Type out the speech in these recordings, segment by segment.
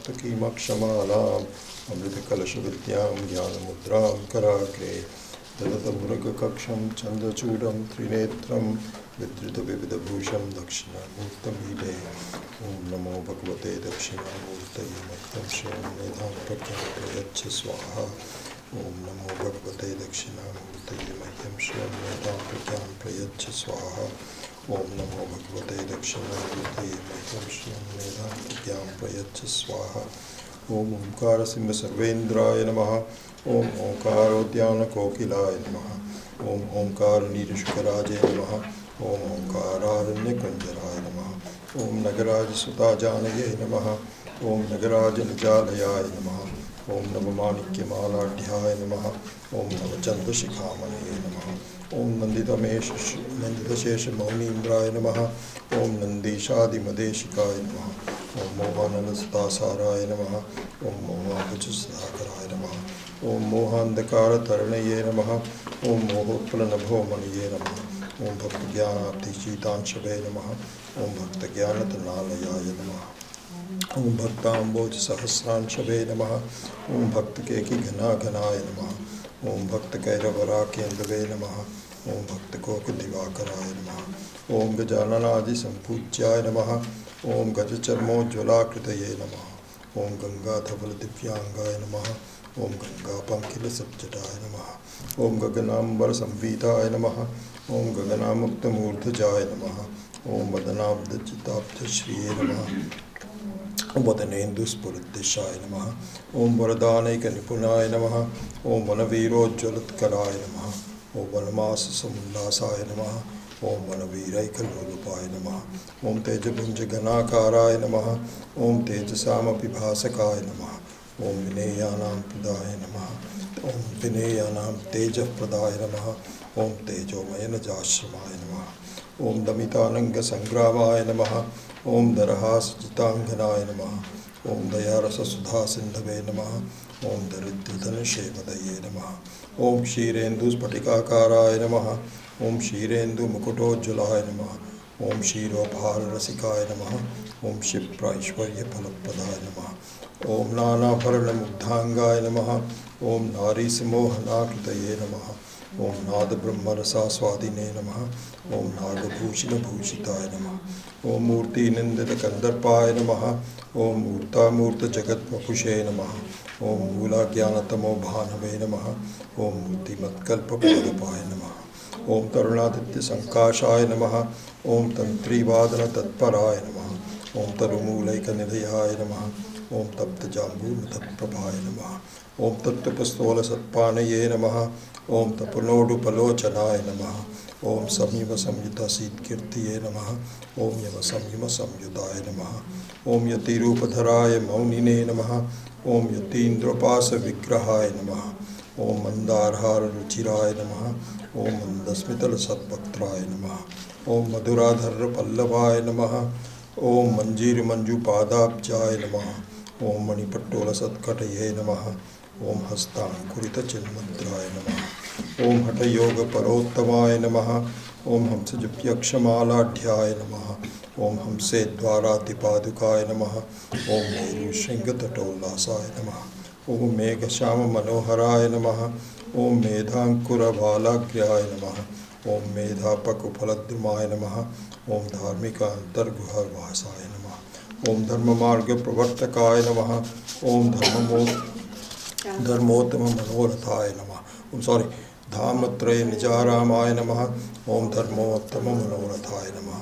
पुस्तकीमक्षमालाम् अमृतकलशविद्यां ज्ञानमुद्रां कराग्रे ददतमुरुगकक्षं चन्द्रचूडं त्रिनेत्रं विधृतविविधभूषं दक्षिणामूर्तमीडे। ॐ नमो भगवते दक्षिणामूर्तये मह्यं श्रियं मेधां प्रज्ञां प्रयच्छ स्वाहा। ॐ नमो भगवते दक्षिणामूर्तये मह्यं श्रियं मेधां प्रज्ञां प्रयच्छ स्वाहा। ॐ नमो भगवते दक्षिणामूर्तये मह्यं श्रियं मेधां प्रज्ञां प्रयच्छ स्वाहा। ॐ ओंकार सिंह सर्वेन्द्राय नमः। ॐ ओंकारोद्यानकोकिलाय नमः। ॐ ओंकार नीरशुकराजे नमः। ॐ ओंकारारण्यकुञ्जराय नमः। ॐ नगराज सुताजानये नमः। ॐ नगराज निजालयाय नमः। ॐ नवमाणिक्यमालाढ्याय नमः। ॐ नवचन्द्रशिखामणये नमः। ॐ नन्दितशेषमौनीन्द्राय नमः। ॐ नन्दीशादिमदेशिकाय नमः। ॐ मोहानलसुतासाराय नमः। ॐ मोहाभुजसुधाकराय नमः। ॐ मोहान्धकारतरणये नमः। ॐ मोहोत्पलनभोमणये नमः। ॐ भक्तज्ञानाब्धिशीतांशवे नमः। ॐ भक्तज्ञानतृणालयाय नमः। ॐ भक्ताम्बोजसहस्रांशवे नमः। ॐ भक्तकेकिघनाघनाय नमः। ॐ भक्तकैरवराकेन्दवे नमः। ॐ भक्तकोकिदिवाकराय नमः। ॐ गजाननादिसम्पूज्याय नमः। ॐ गजचर्मोज्ज्वलाकृतये नमः। ॐ गंगाधवलदिव्यांगाय नमः। ॐ गंगापङ्किलसज्जटाय नमः। ॐ गगनाम्बरसंवीताय नमः। ॐ गगनामुक्तमूर्धजाय नमः। ॐ वदनाब्धचिताब्धश्रिये नमः। वदनेन्दुस्फुरद्दिशाय नमः। ॐ वरदानैकनिपुणाय नमः। ॐ वनवीरोज्ज्वलोत्कराय नमः। ॐ वनमाससमुल्लासाय नमः। ॐ वनवीरैकलोलुपाय नमः। ॐ तेजपुञ्जघनाकाराय नमः। ॐ तेजसामपि भासकाय नमः। ॐ विनेयानां प्रदाय नमः। ॐ विनेयानां तेजप्रदाय नमः। ॐ तेजोमयनजाश्रमाय नमः। ॐ दमितानङ्गसङ्ग्रामाय नमः। ॐ दरहासजिताङ्गनाय नमः। ॐ दयारससुधासिन्धवे नमः। ॐ दरिद्रधनशेवदये नमः। ॐ क्षीरेन्दुस्फटिकाकाराय नमः। ॐ क्षीरेन्दुमुकुटोज्ज्वलाय नमः। ॐ क्षीरोपहाररसिकाय नमः। ॐ क्षिप्रैश्वर्यफलप्रदाय नमः। ॐ नानाभरणमुग्धाङ्गाय नमः। ॐ नारीसमोहनाकृतये नमः। ॐ नादब्रह्मरसास्वादिने नमः। ॐ नागभूषणभूषिताय नमः। ॐ मूर्तिनिन्दितकन्दर्पाय नमः। ॐ मूर्तामूर्तजगद्वपुषे नमः। ॐ मूलाज्ञानतमोभानवे नमः। ॐ मूर्तिमत्कल्पपादपाय नमः। ॐ तरुणादित्यसङ्काशाय नमः। ॐ तन्त्रीवादनतत्पराय नमः। ॐ तरुमूलैकनिलयाय नमः। ॐ तप्तजाम्बूनतप्रभाय नमः। ॐ तत्त्वपस्थोलसत्पानये नमः। ॐ तपुनोडुपलोचनाय नमः। ॐ संयमसंयुतसीत्कीर्तये नमः। ॐ यमसंयमसंयुताय नमः। ॐ यतिरूपधराय मौनिने नमः। ॐ यतीन्द्रोपासविग्रहाय नमः। ॐ मन्दारहाररुचिराय नमः। ॐ मन्दस्मितलसद्वक्त्राय नमः। ॐ मधुराधरपल्लवाय नमः। ॐ मञ्जीरमञ्जुपादाब्जाय नमः। ॐ मणिपट्टोलसत्कटये नमः। ॐ हस्ताङ्कुरितचिन्मुद्राय नमः। ॐ हठयोगपरोत्तमाय नमः। ॐ हंसजप्यक्षमालाढ्याय नमः। ॐ हंसेद्वारातिपादुकाय नमः। ॐ मेरुशृङ्गतटोल्लासाय नमः। ॐ मेघश्याममनोहराय नमः। ॐ मेधाङ्कुरबालाग्र्याय नमः। ॐ मेधापकुफलद्रुमाय नमः। ॐ धार्मिकान्तर्गुहवासाय नमः। ॐ धर्ममार्गप्रवर्तकाय नमः। ॐ धर्मोत्तममनोरथाय नमः। धामत्रय निजारामाय नमः। ॐ धर्मोत्तममनोरथाय नमः।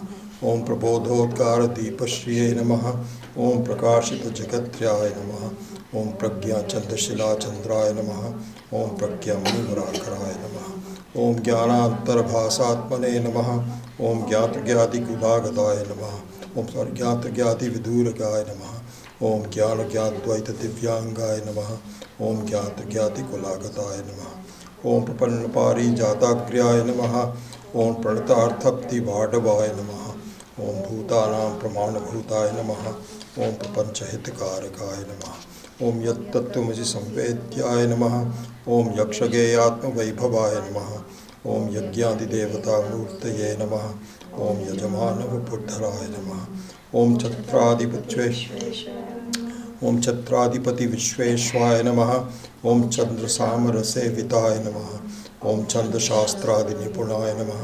ॐ प्रबोधोद्गारदीपश्रिये नमः। ॐ प्रकाशितजगत्र्याय नमः। ॐ प्रज्ञाचन्द्रशिलाचन्द्राय नमः। ॐ प्रज्ञामणिवराकराय नमः। ॐ ज्ञानान्तरभासात्मने नमः। ॐ ज्ञातज्ञातिकुलागताय नमः। ज्ञातज्ञातिविदूरकाय नमः। ॐ ज्ञानज्ञाद्वैतदिव्यांगाय नमः। ॐ ज्ञातज्ञातिकुलागताय नमः। ॐ प्रपन्नपारिजाताग्र्याय नमः। ॐ प्रणतार्थप्तिवाडवाय नमः। ॐ भूतानां प्रमाणभूताय नमः। ॐ प्रपञ्चहितकारकाय नमः। ॐ यत्तत्त्वमसि संवेद्याय नमः। ॐ यक्षगेयात्मवैभवाय नमः। ॐ यज्ञादिदेवतामूर्तये नमः। ॐ यजमानवपुद्धराय नमः। ॐ छत्रादिपुच्छ्वे ओम छत्राधिपति विश्वेश्वाय नमः। ओम चंद्रसामरसेविताय नमः। ओम छंदशास्त्रादिनिपुणाय नमः।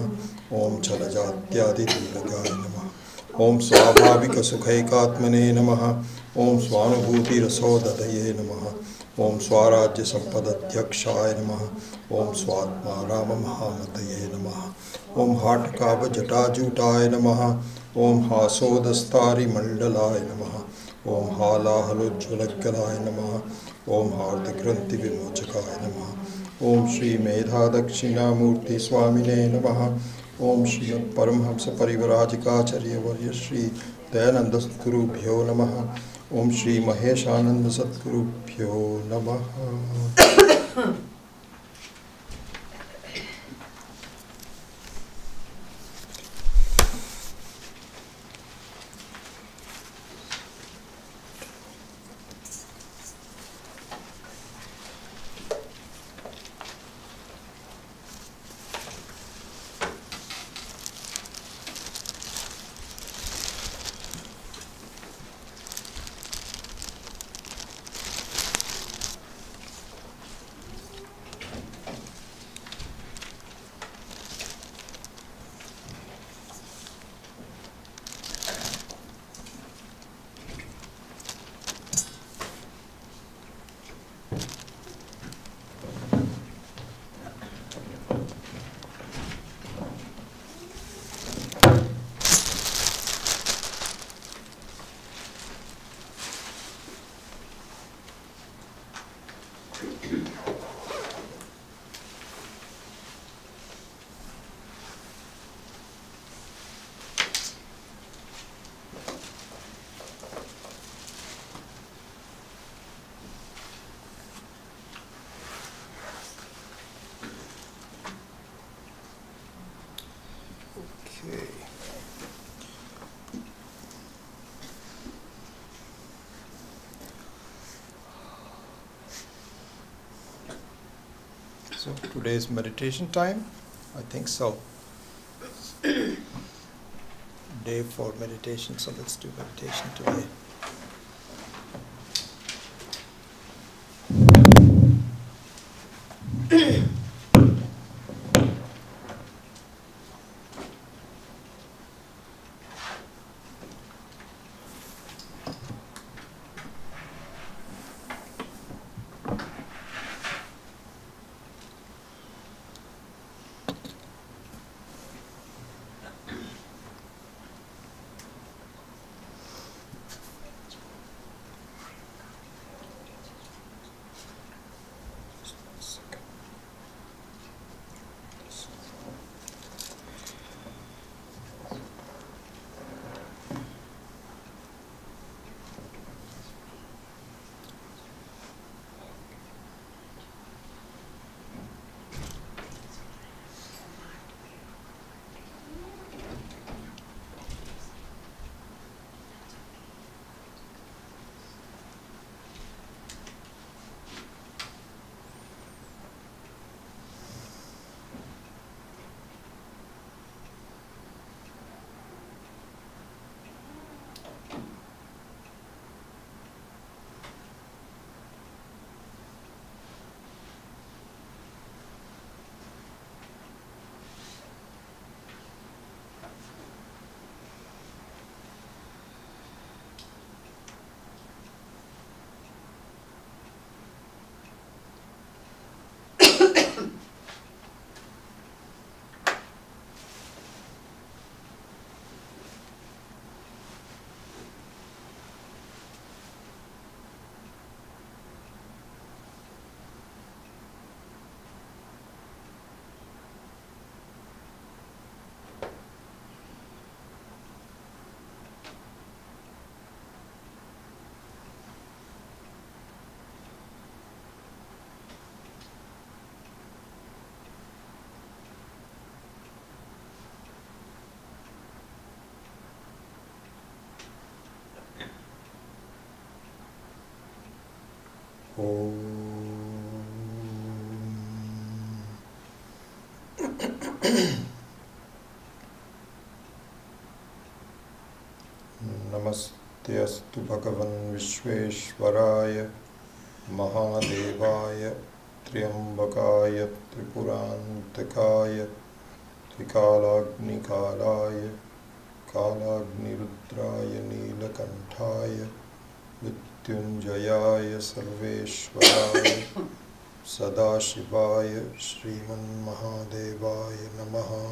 ओम छलजात्यादिदुर्लगाय नमः। ओम स्वाभाविकसुखैकात्मने नमः। ओम स्वानुभूतिरसोदधये नमः। ओम स्वराज्यसम्पदध्यक्षाय नमः। ओम स्वात्मा राममहामतये नमः। ओम हाटकाभजटाजूटाय नमः। ओम हासोदस्तारिमण्डलाय नमः। ओम हालाहलोज्ज्वलगलाय नमः। ओम हार्दग्रन्थिविमोचकाय नमः। ओम श्री मेधा दक्षिणामूर्ति स्वामिने नमः। ओम श्रीमत्परमहंस परिव्राजकाचार्यवर्य श्री दयानंद सद्गुरुभ्यो नमः। ओम श्री महेशानंद सद्गुरुभ्यो नमः। So today's meditation time, I think so. Day for meditation, so let's do meditation today. Namaste Bhagavan Vishveshwaraya Mahadevaya Triambakaya Tripurantakaya Trikalagnikalaya Kalagnirudraya Neelakanthaya Mrityunjayaya Sarveshwaraya Sadashivaya Sriman Mahadevaya Namaha.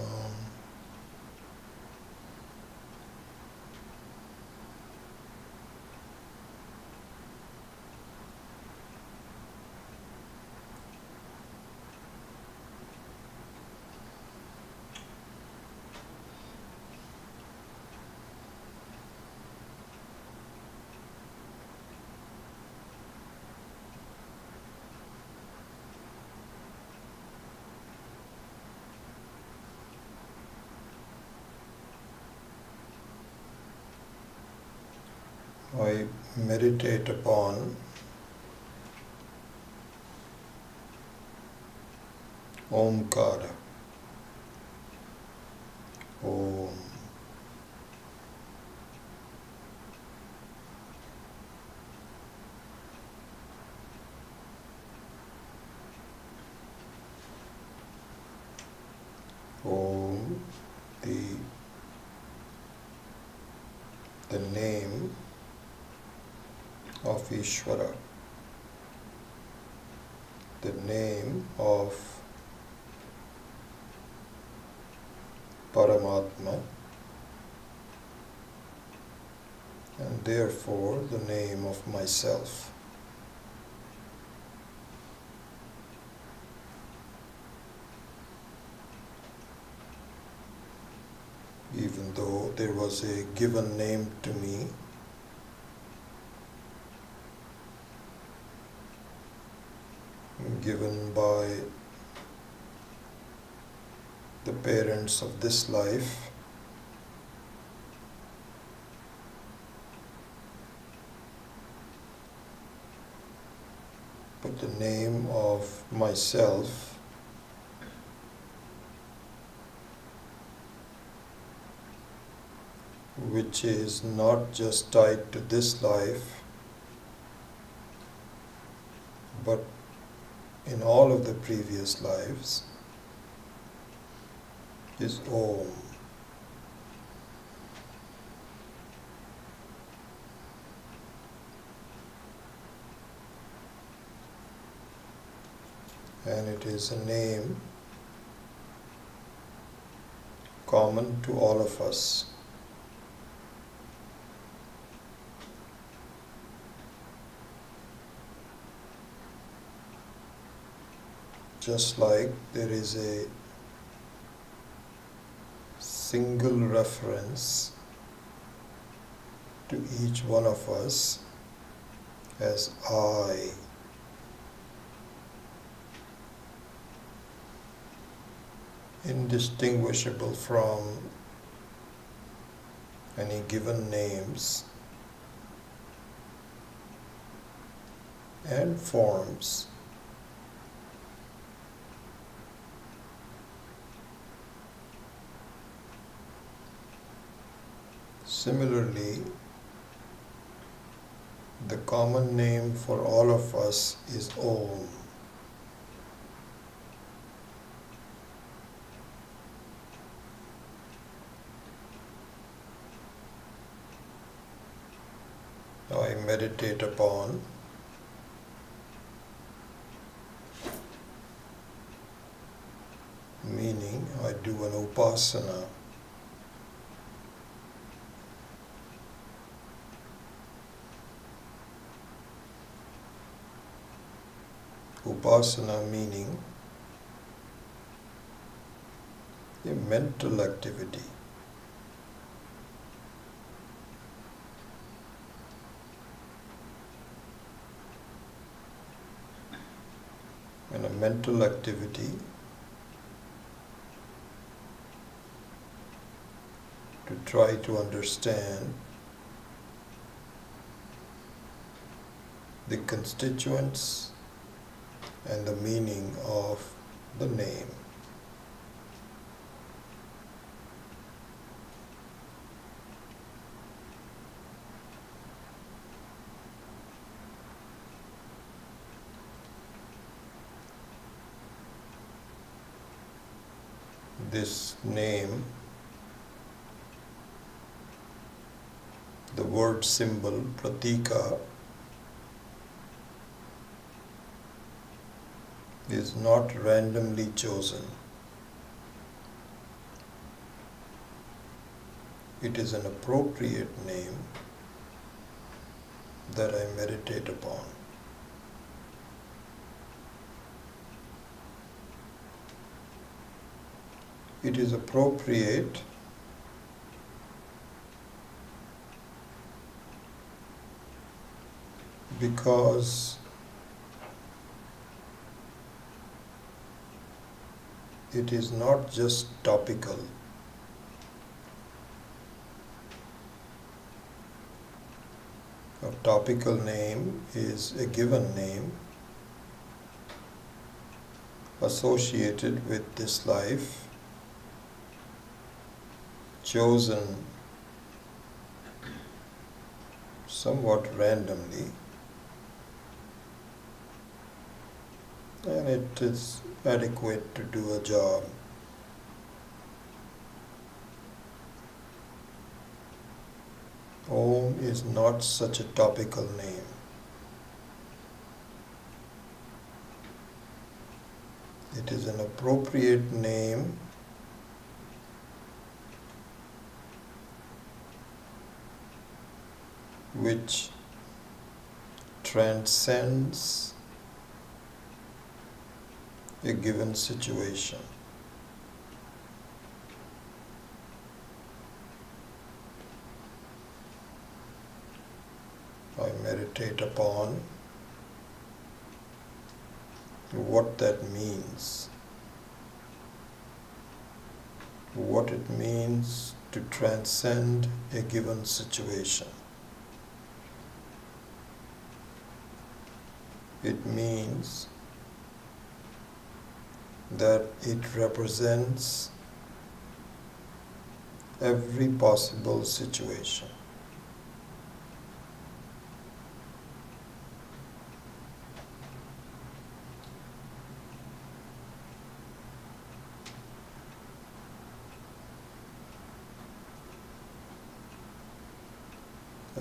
I meditate upon Omkara. Om. Om, the name of Ishvara, the name of Paramatma, and therefore the name of myself. Even though there was a given name to me, given by the parents of this life, but the name of myself which is not just tied to this life, but in all of the previous lives, is Om. And it is a name common to all of us. Just like there is a single reference to each one of us as I, indistinguishable from any given names and forms. Similarly, the common name for all of us is Om. I meditate upon meaning I do an upasana. Upasana meaning a mental activity. And a mental activity to try to understand the constituents and the meaning of the name. this name, the word symbol, pratika, is not randomly chosen. It is an appropriate name that I meditate upon. It is appropriate because it is not just topical. A topical name is a given name associated with this life, chosen somewhat randomly, and it is adequate to do a job. Om is not such a topical name. It is an appropriate name which transcends a given situation. I meditate upon what that means, what it means to transcend a given situation. It means that it represents every possible situation.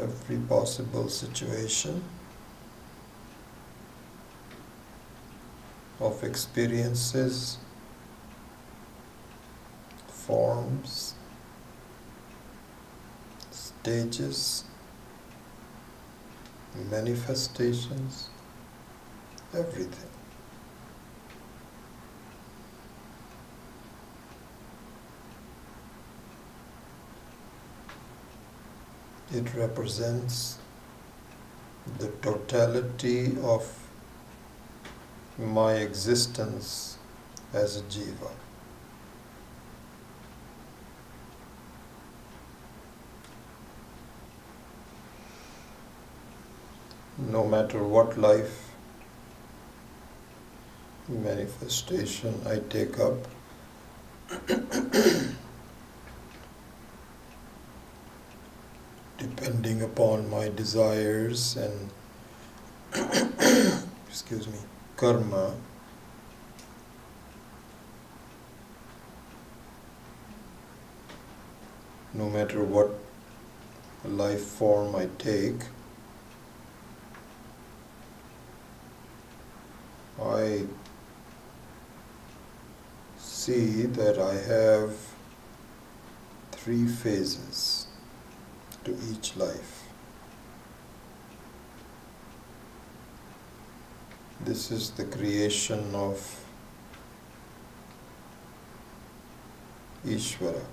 Every possible situation of experiences, forms, stages, manifestations, everything. It represents the totality of my existence as a jiva. No matter what life manifestation I take up, depending upon my desires and karma, no matter what life form I take, I see that I have 3 phases to each life. This is the creation of Ishvara.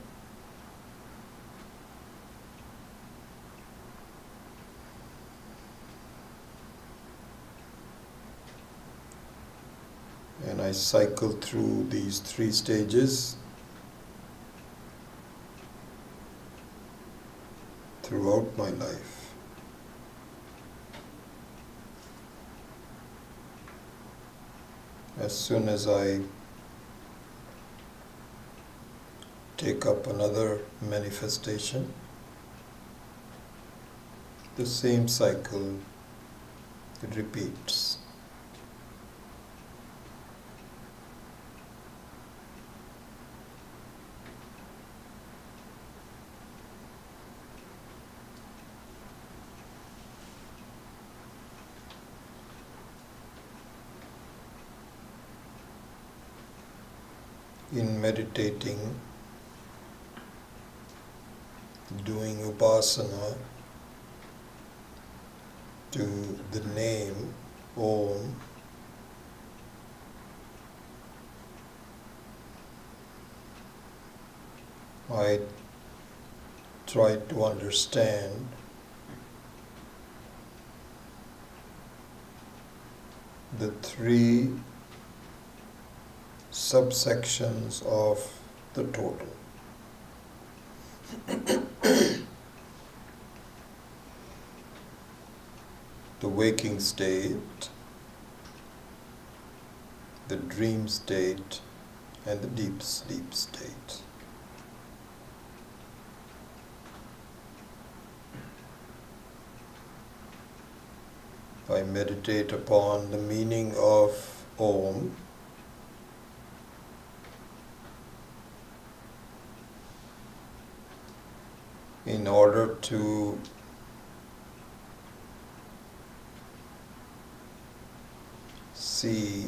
And I cycle through these 3 stages throughout my life. As soon as I take up another manifestation, the same cycle repeats. in meditating, doing upasana to the name Om, I try to understand the three subsections of the total. The waking state, the dream state, and the deep sleep state. I meditate upon the meaning of Om, in order to see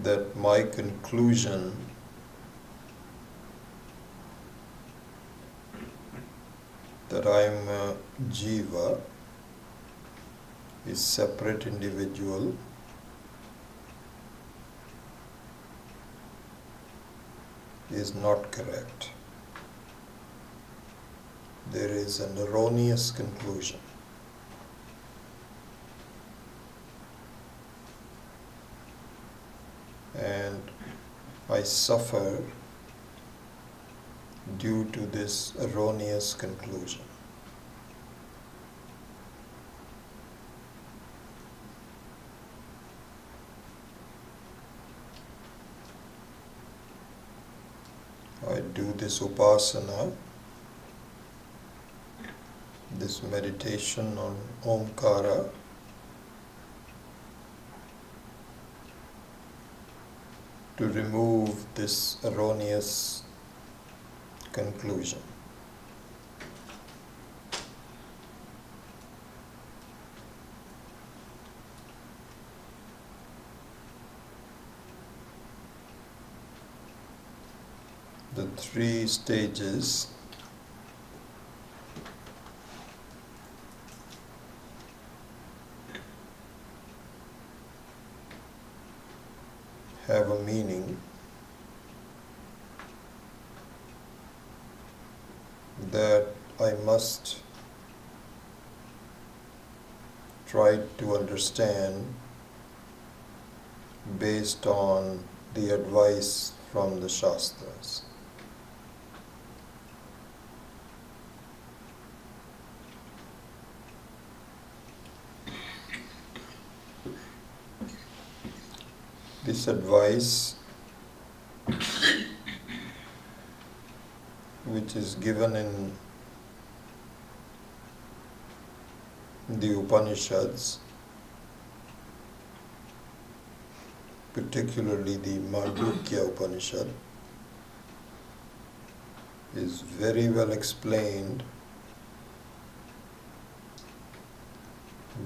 that my conclusion that I am a jiva, is separate individual, is not correct. There is an erroneous conclusion. And I suffer due to this erroneous conclusion. I do this upasana, this meditation on Omkara, to remove this erroneous conclusion. The three stages have a meaning that I must try to understand based on the advice from the Shastras. This advice, which is given in the Upanishads, particularly the Mandukya Upanishad, is very well explained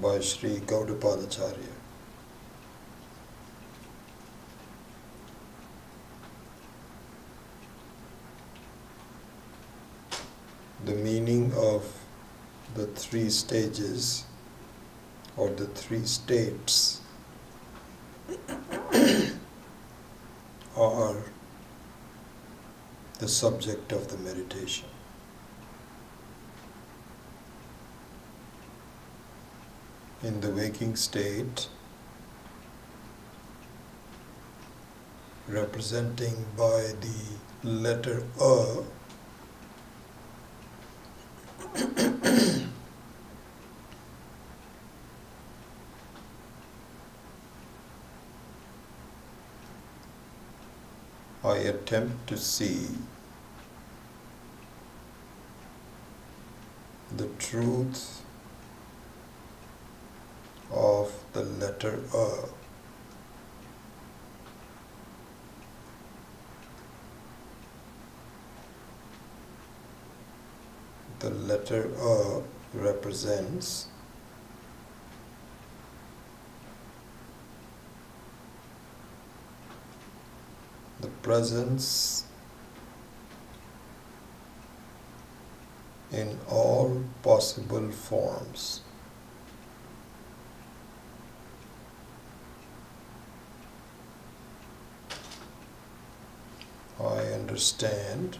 by Sri Gaudapadacharya. The meaning of the three stages or the three states are the subject of the meditation. In the waking state, representing by the letter A, I attempt to see the truth of the letter A. The letter A represents presence in all possible forms. I understand,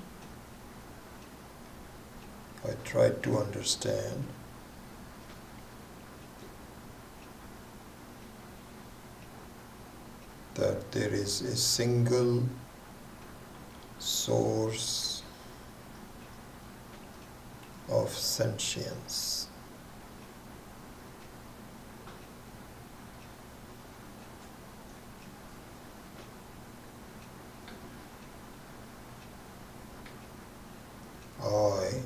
I try to understand that there is a single source of sentience. I,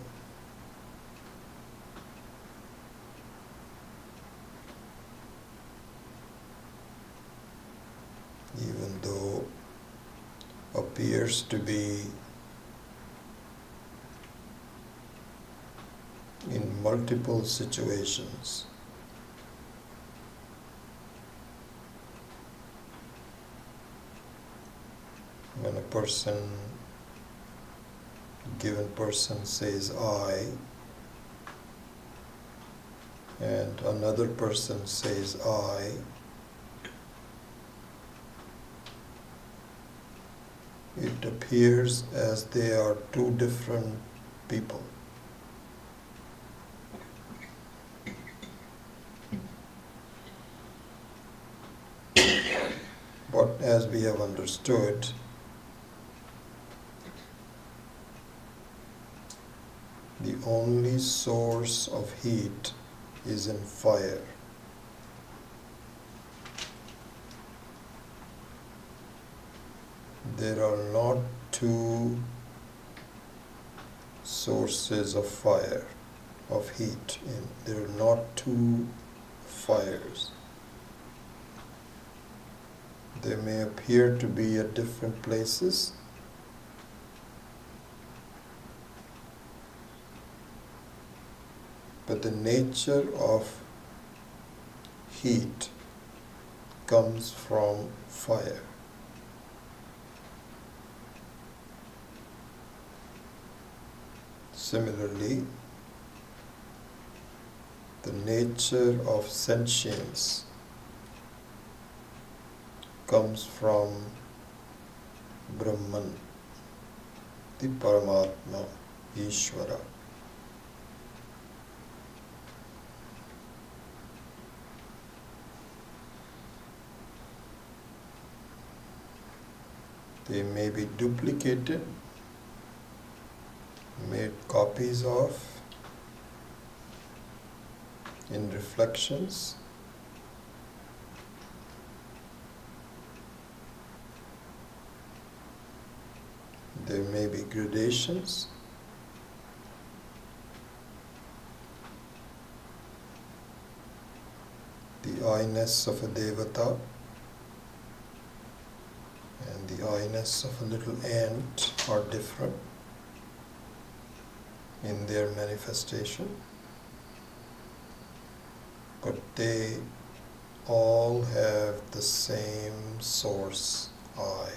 even though appears to be in multiple situations, when a given person says I, and another person says I, it appears as they are two different people. But as we have understood, the only source of heat is in fire. There are not two sources of fire, of heat. There are not two fires. They may appear to be at different places, but the nature of heat comes from fire. Similarly, the nature of sentience comes from Brahman, the Paramatma, Ishvara. They may be duplicated, made copies of in reflections, there may be gradations, the I-ness of a devata and the I-ness of a little ant are different in their manifestation, but they all have the same source, I.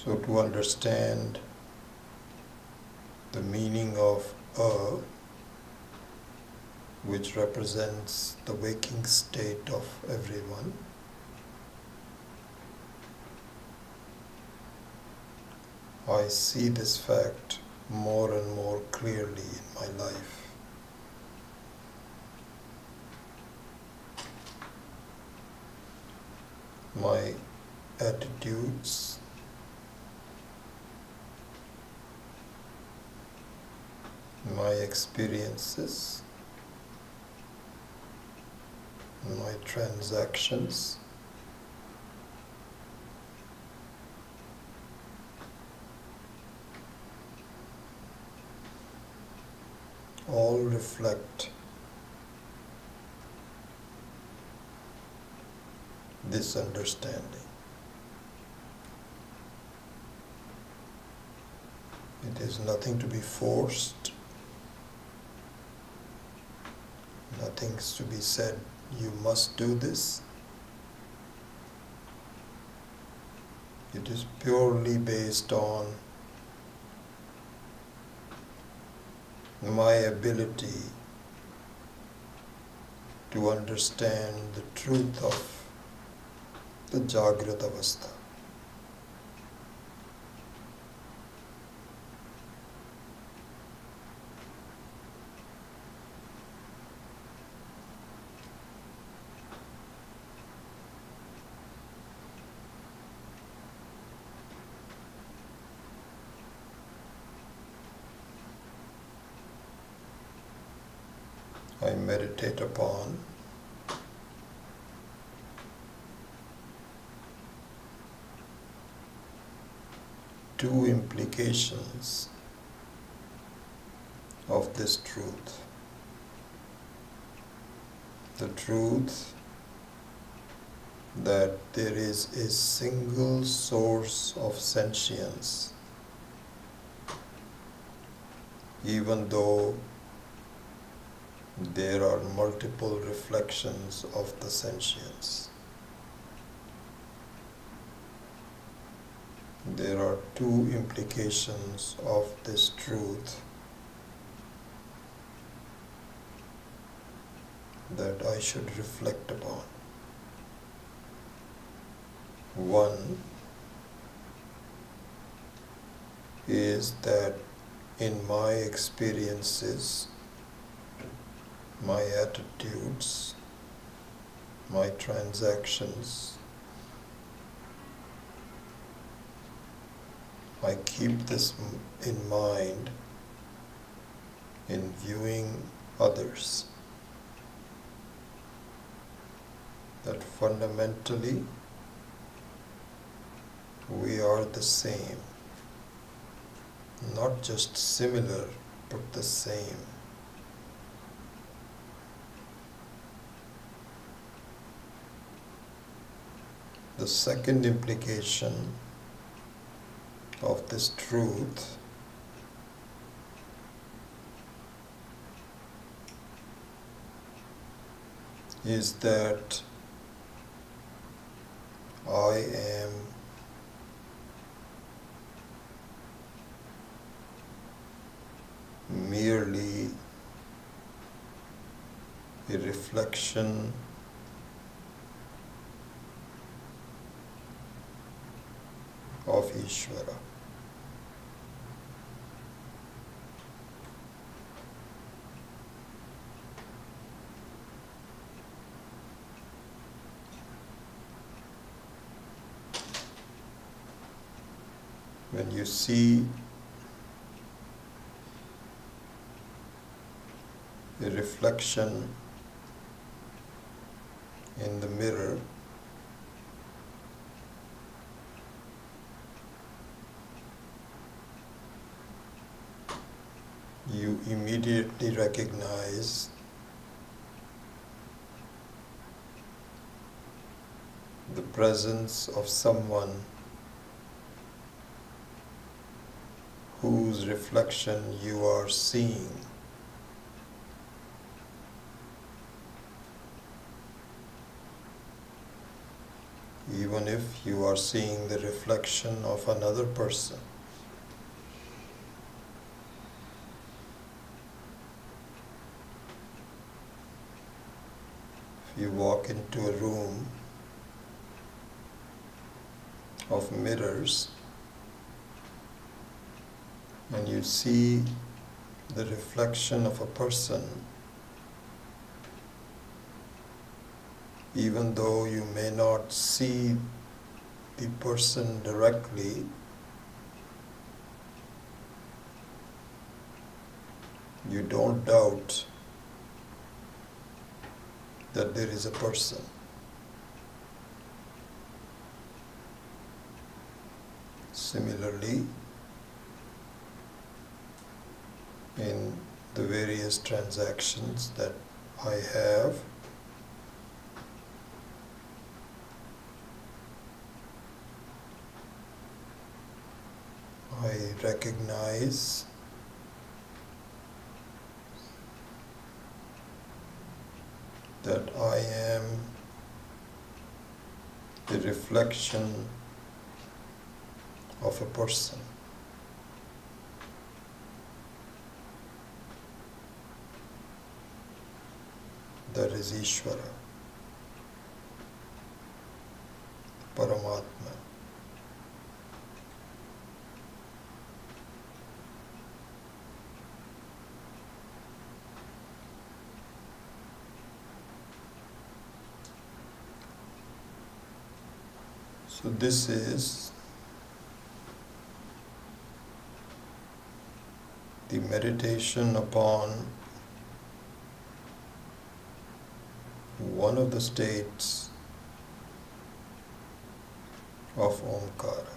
So to understand the meaning of which represents the waking state of everyone, I see this fact more and more clearly in my life. My attitudes, my experiences, my transactions, all reflect this understanding. It is nothing to be forced, nothing's to be said, you must do this. It is purely based on my ability to understand the truth of the Jagrata Avastha. I meditate upon two implications of this truth. The truth that there is a single source of sentience, even though there are multiple reflections of the sentience. There are two implications of this truth that I should reflect upon. One is that in my experiences, my attitudes, my transactions, I keep this in mind in viewing others, that fundamentally we are the same, not just similar, but the same. The second implication of this truth is that I am merely a reflection of Ishvara. When you see a reflection in the mirror, you immediately recognize the presence of someone whose reflection you are seeing. Even if you are seeing the reflection of another person. If you walk into a room of mirrors and you see the reflection of a person, even though you may not see the person directly, you don't doubt that there is a person. Similarly, in the various transactions that I have, I recognize that I am the reflection of a person. That is Ishvara, Paramatma. So this is the meditation upon one of the states of Omkara.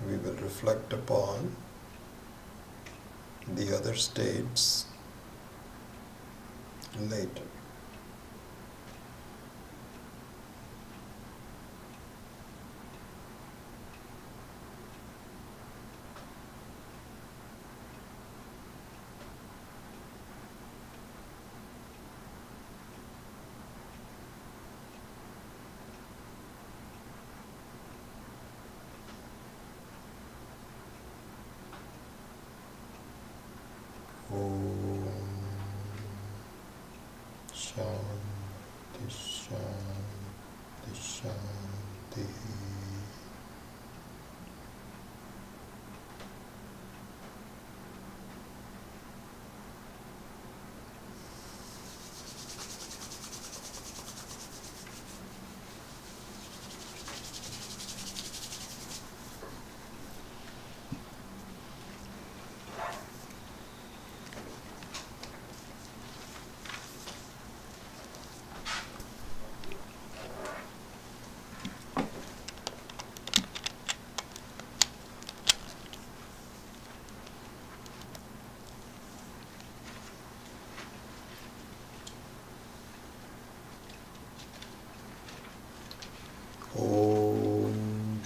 We will reflect upon the other states later. Shanti, Shanti, Shanti.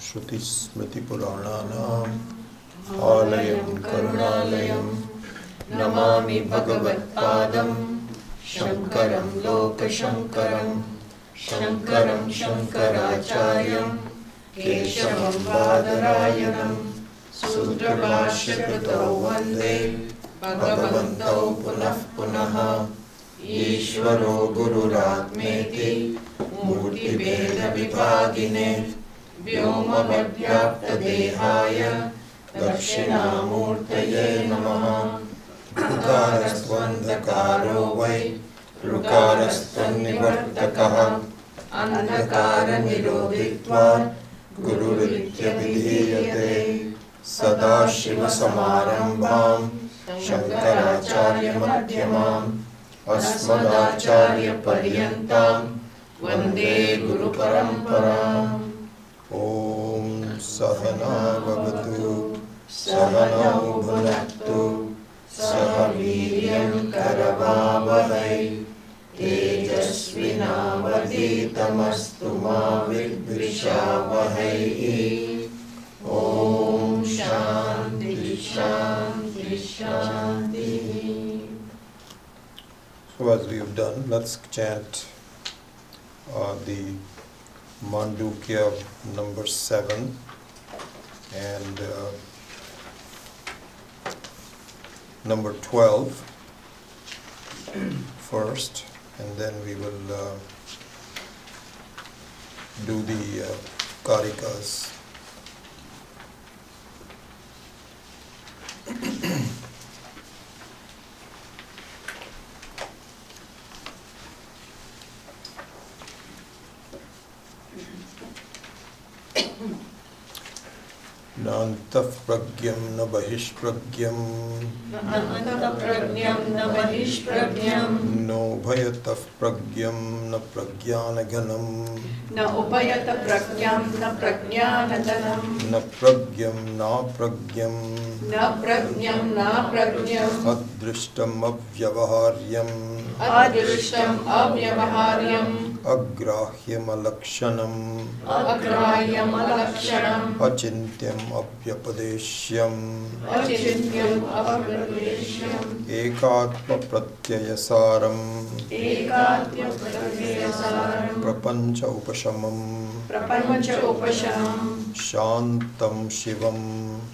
Shruti Smriti Purananam Alayam Karunalayam Namami Bhagavat Padam Shankaram Loka Shankaram Shankaram Shankaracharyam Keshavam Badarayanam Sudrabhashyakrito Vande Bhagavantau Punah Punaha Ishvaro Gururatmeti Murti Veda Vibhagine Vyoma Vyapta Dehaya Dakshinamurtaye Namaha Ukarastvandakaro Vai Rukarastvannivartakaha Andhakara Nirodhitva Gururitya Vidhiyate Sadashiva Samarambham Shankaracharya Madhyamam Asmadacharya Paryantam Vande Guru Paramparam. Om Sahana Bhavatu Sahanau Bhunaktu Sahaviryam Karavavahai Tejasvinavaditamastu ma vidvishavahai. Om Shanti Shanti Shanti. So as we have done, let's chant the Mandukya number 7 and number 12 first, and then we will do the Karikas. Nantah pragyam na bahishpragyam no bhayatah pragyam na pragyanaganam na pragyam na pragyam adrishtam avyavaharyam Agrahyam alakshanam. Agrahyam alakshanam. Achintyam apyapadeshyam. Achintyam apradesyam. Ekatma pratyayasaram. Ekatma pratyayasaram. Prapancha upashamam. Prapancha upashamam. Shantam shivam.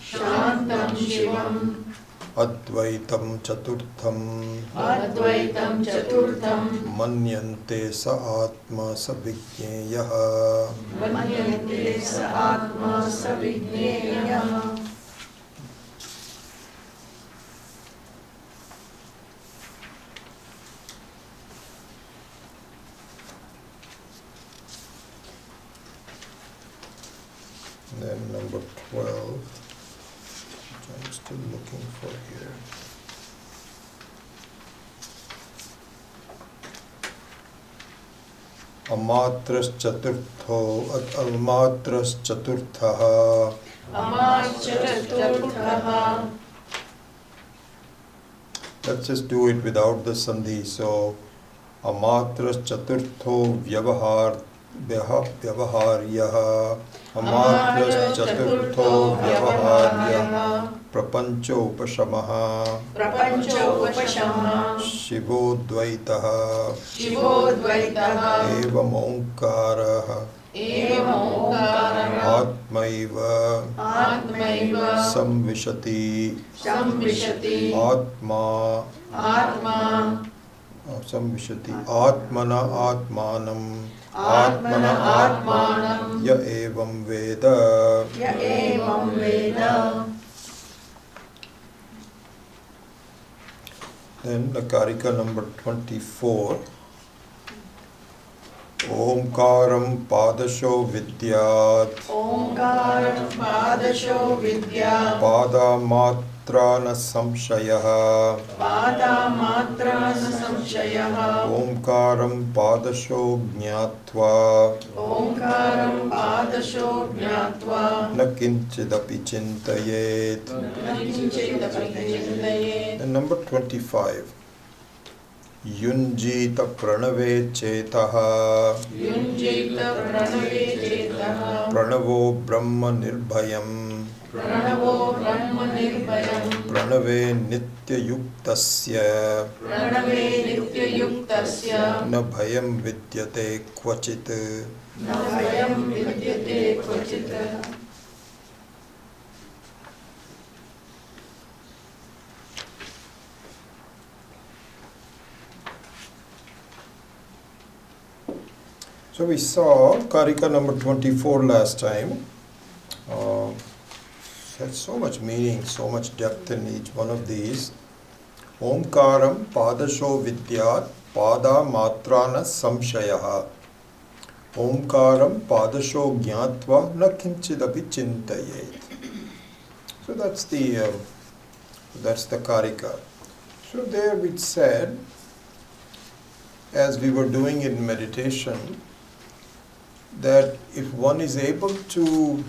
Shantam shivam. Advaitam chaturtham. Advaitam chaturtham. Manyante sa atma sa vigneyah. Manyante sa atma sa vigneyah. Then number 12, which I'm still looking for here. Amatras chaturthaha. Amachaturthaha. Let's just do it without the sandhi. So, amatras chaturtho vyavaharyah. Amatras chaturtho vyavaharyah. Prapancho upashamaha. Prapancho upashamaha. Shivo dvaitaha. Shivo dvaitaha. Evam onkaraha. Evam onkaraha. Atmaiva. Atmaiva. Samvishati. Samvishati. Atma. Atma. Samvishati. Atmana atmanam. Atmana atmanam. Ya evam veda. Ya evam veda. Then the karika number 24. Omkaram padasho vidyat. Omkaram padasho vidyat. Pada matrana samshayaha. Pada matrana samshayaha. Omkaram padasho jnatva. Omkaram padasho jnatva. Na kinchidapi chintayet. Nakinchidapi chintayet. And number 25. Yunjita pranave chetaha. Yunjita pranave chetaha. Pranavo brahma nirbhayam. Pranavo brahma nirbhayam. Pranave nitya yuktasya. Pranave nitya yuktasya. Na bhayam vidyate kvachit. Na bhayam vidyate kvachit. So we saw karika number 24 last time. Had so much meaning, so much depth in each one of these. Omkaram padasho vidyat pada matrana samshayaha. Omkaram padasho jnatva na kinchidapi chintayet. So that's the karika. So there we said, as we were doing in meditation, that if one is able to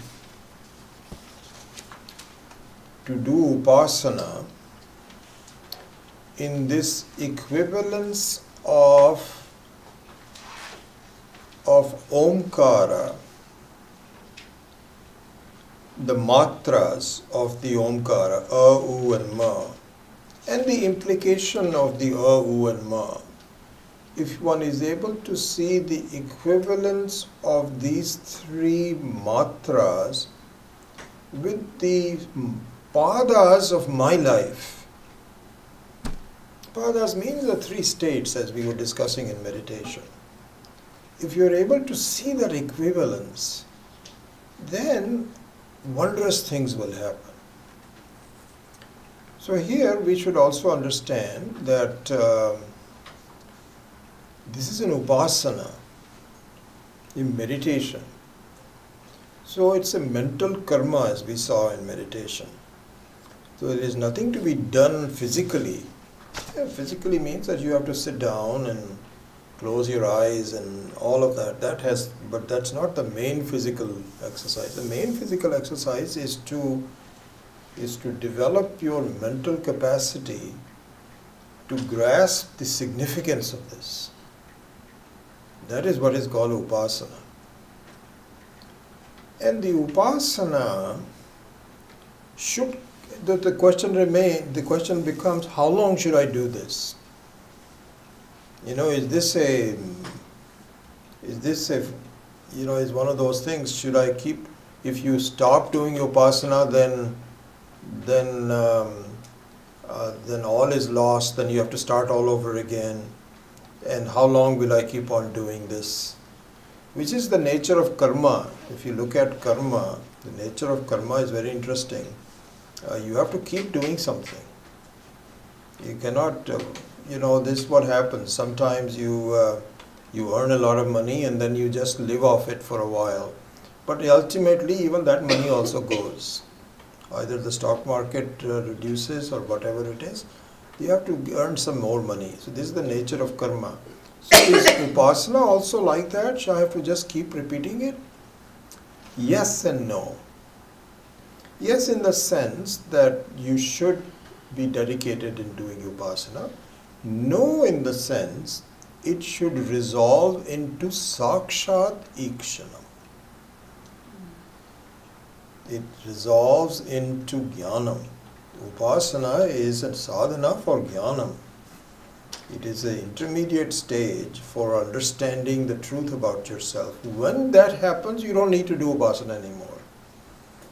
do upasana in this equivalence of Omkara, the matras of the Omkara, A, U and Ma, and the implication of the A, U and Ma, if one is able to see the equivalence of these three matras with the padas of my life. Padas means the three states as we were discussing in meditation. If you are able to see that equivalence, then wondrous things will happen. So here we should also understand that this is an upasana in meditation. So it's a mental karma, as we saw in meditation. So there is nothing to be done physically. Yeah, physically means that you have to sit down and close your eyes and all of that. But that's not the main physical exercise. The main physical exercise is to develop your mental capacity to grasp the significance of this. That is what is called upasana. And the upasana should, the question becomes, how long should I do this? Is this a, is one of those things, should I keep, if you stop doing upasana, then all is lost, then you have to start all over again. And how long will I keep on doing this? Which is the nature of karma. If you look at karma, the nature of karma is very interesting. You have to keep doing something. You cannot, this is what happens. Sometimes you earn a lot of money and then you just live off it for a while. But ultimately, even that money also goes. Either the stock market reduces or whatever it is. You have to earn some more money. So this is the nature of karma. So is upasana also like that? Shall I have to just keep repeating it? Yes and no. Yes, in the sense that you should be dedicated in doing upasana. No, in the sense it should resolve into sakshat ikshanam. It resolves into jnanam. Upasana is a sadhana for jnanam. It is an intermediate stage for understanding the truth about yourself. When that happens, you don't need to do upasana anymore.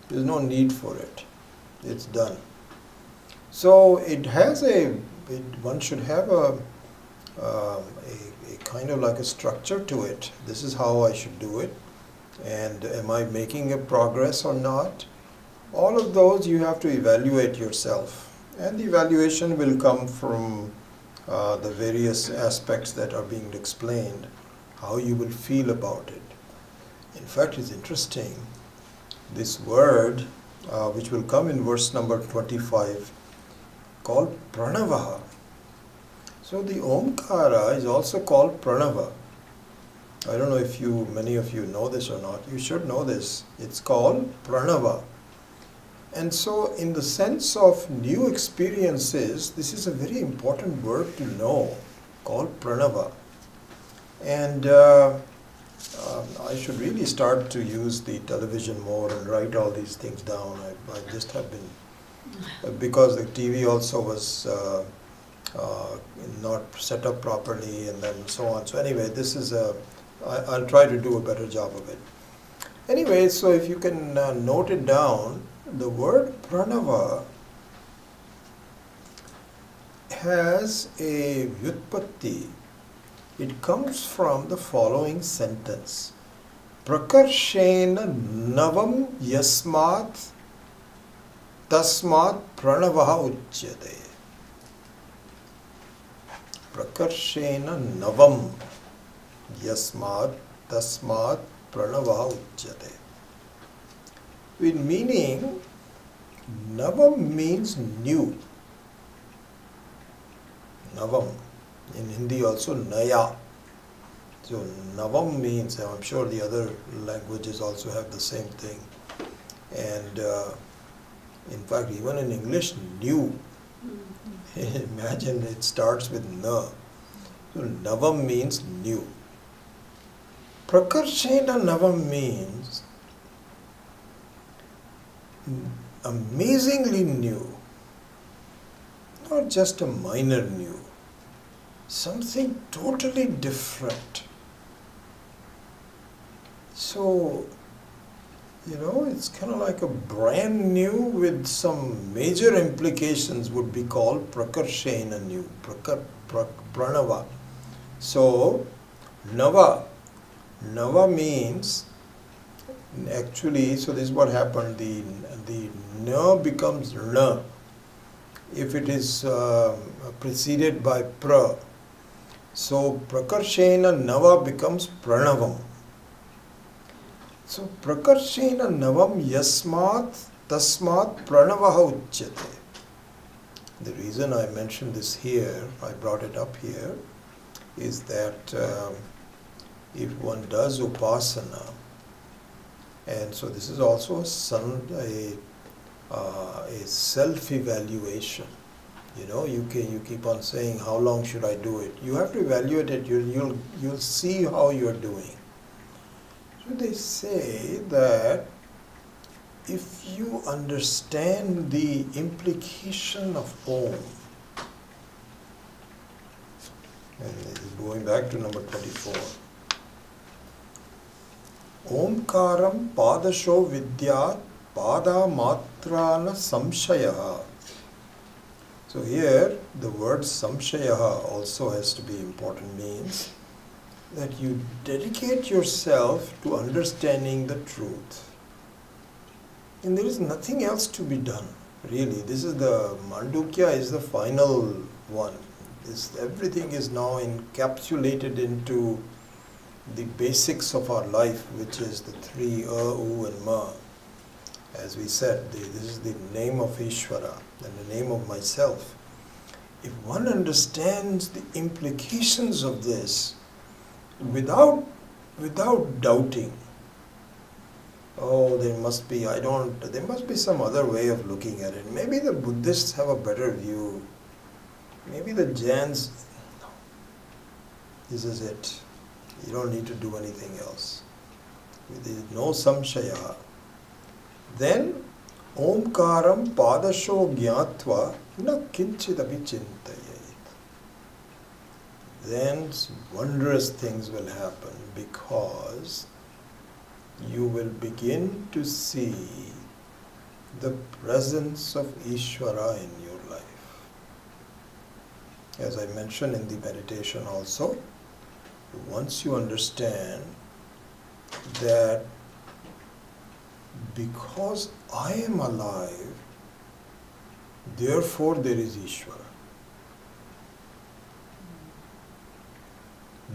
There's no need for it. It's done. So it has one should have a kind of like a structure to it. This is how I should do it. And am I making a progress or not? All of those you have to evaluate yourself. And the evaluation will come from the various aspects that are being explained, how you will feel about it. In fact, it's interesting. This word, which will come in verse number 25, called pranava. So the omkara is also called pranava. I don't know if many of you know this or not. You should know this. It's called pranava. And so in the sense of new experiences, this is a very important word to know, called pranava. And I should really start to use the television more and write all these things down. I just have been, because the TV also was not set up properly and then so on. So anyway, this is I'll try to do a better job of it. Anyway, so if you can note it down, the word pranava has a vyutpatti. It comes from the following sentence. Prakarshena navam yasmat tasmat pranavaha uchyate. Prakarshena navam yasmat tasmat pranavaha uchyate. With meaning, navam means new. Navam. In Hindi also naya. So navam means, I'm sure the other languages also have the same thing. And in fact, even in English, new. Imagine it starts with na. So navam means new. Prakarshena navam means amazingly new. Not just a minor new. Something totally different. So, it's kind of like a brand new with some major implications would be called prakarshena new, pranava. So, nava. Nava means, actually, so this is what happened, the na becomes na if it is preceded by pra. So prakarshena nava becomes pranavam. So prakarshena navam yasmat tasmat pranavaha uchyate. The reason I mentioned this here, I brought it up here, is that if one does upasana, and so this is also a self-evaluation. You keep on saying, how long should I do it? You have to evaluate it. You'll see how you're doing. So they say that if you understand the implication of Om, and going back to number 24, Omkaram padasho vidyat pada matrana samshayaha. So here the word samshayaha also has to be important, means that you dedicate yourself to understanding the truth. And there is nothing else to be done, really. This is the Mandukya is the final one. Everything is now encapsulated into the basics of our life, which is the three U and Ma. As we said, this is the name of Ishvara and the name of myself. If one understands the implications of this without doubting, there must be some other way of looking at it. Maybe the Buddhists have a better view. Maybe the Jains, no, this is it. You don't need to do anything else. There is no samshaya. Then, Omkaram padasho gyatva na kinchidapi chintayet. Then wondrous things will happen, because you will begin to see the presence of Ishvara in your life. As I mentioned in the meditation also, once you understand that because I am alive, therefore there is Ishvara.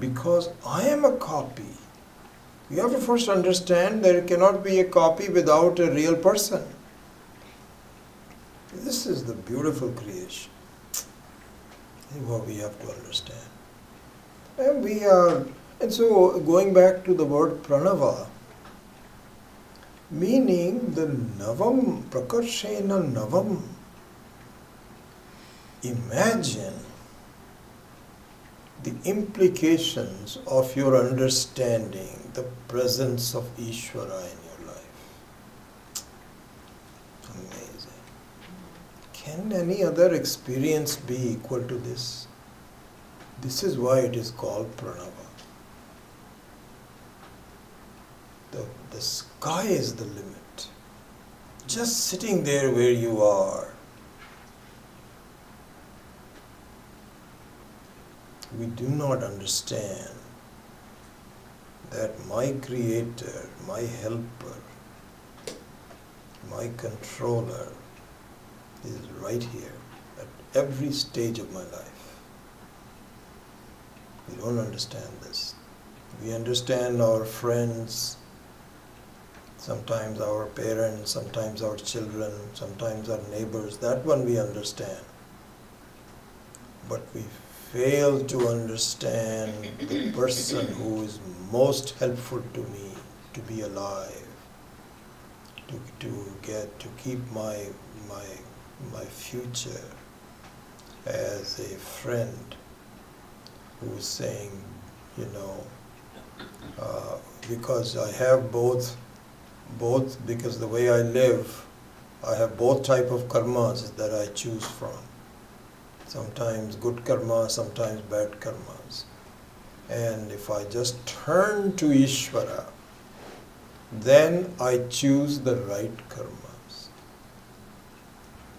Because I am a copy, you have to first understand there cannot be a copy without a real person. This is the beautiful creation. This is what we have to understand. And so going back to the word pranava, meaning the navam, prakarshena navam. Imagine the implications of your understanding the presence of Ishvara in your life. Amazing. Can any other experience be equal to this? This is why it is called pranava. The sky is the limit. Just sitting there where you are. We do not understand that my creator, my helper, my controller is right here at every stage of my life. We don't understand this. We understand our friends, sometimes our parents, sometimes our children, sometimes our neighbors. That one we understand. But we fail to understand the person who is most helpful to me to be alive, to keep my future, as a friend who is saying, because I have both, because the way I live, I have both type of karmas that I choose from. Sometimes good karma, sometimes bad karmas. And if I just turn to Ishvara, then I choose the right karmas.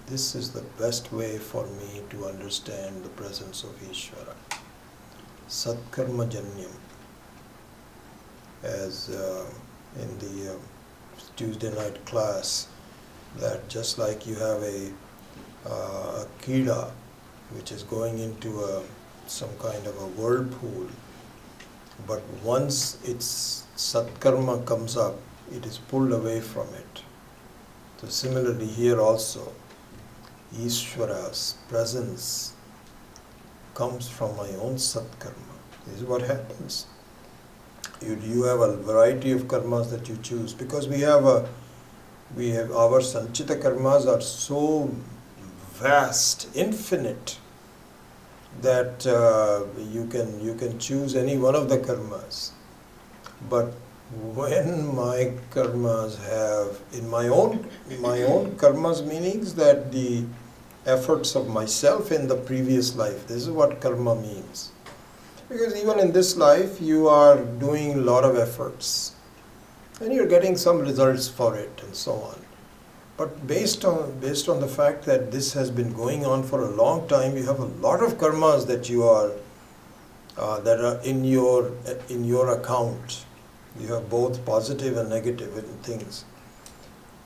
This is the best way for me to understand the presence of Ishvara. Satkarma Janyam. As in the Tuesday night class, that just like you have a kida, which is going into some kind of a whirlpool, but once its satkarma comes up, it is pulled away from it. So similarly here also, Ishvara's presence comes from my own satkarma. This is what happens. You have a variety of karmas that you choose, because we have our sanchita karmas are so vast, infinite, that you can choose any one of the karmas. But when my karmas have, in my own karmas meanings that the efforts of myself in the previous life, this is what karma means. Because even in this life you are doing a lot of efforts and you're getting some results for it and so on. But based on the fact that this has been going on for a long time, you have a lot of karmas that you are that are in your account. You have both positive and negative things,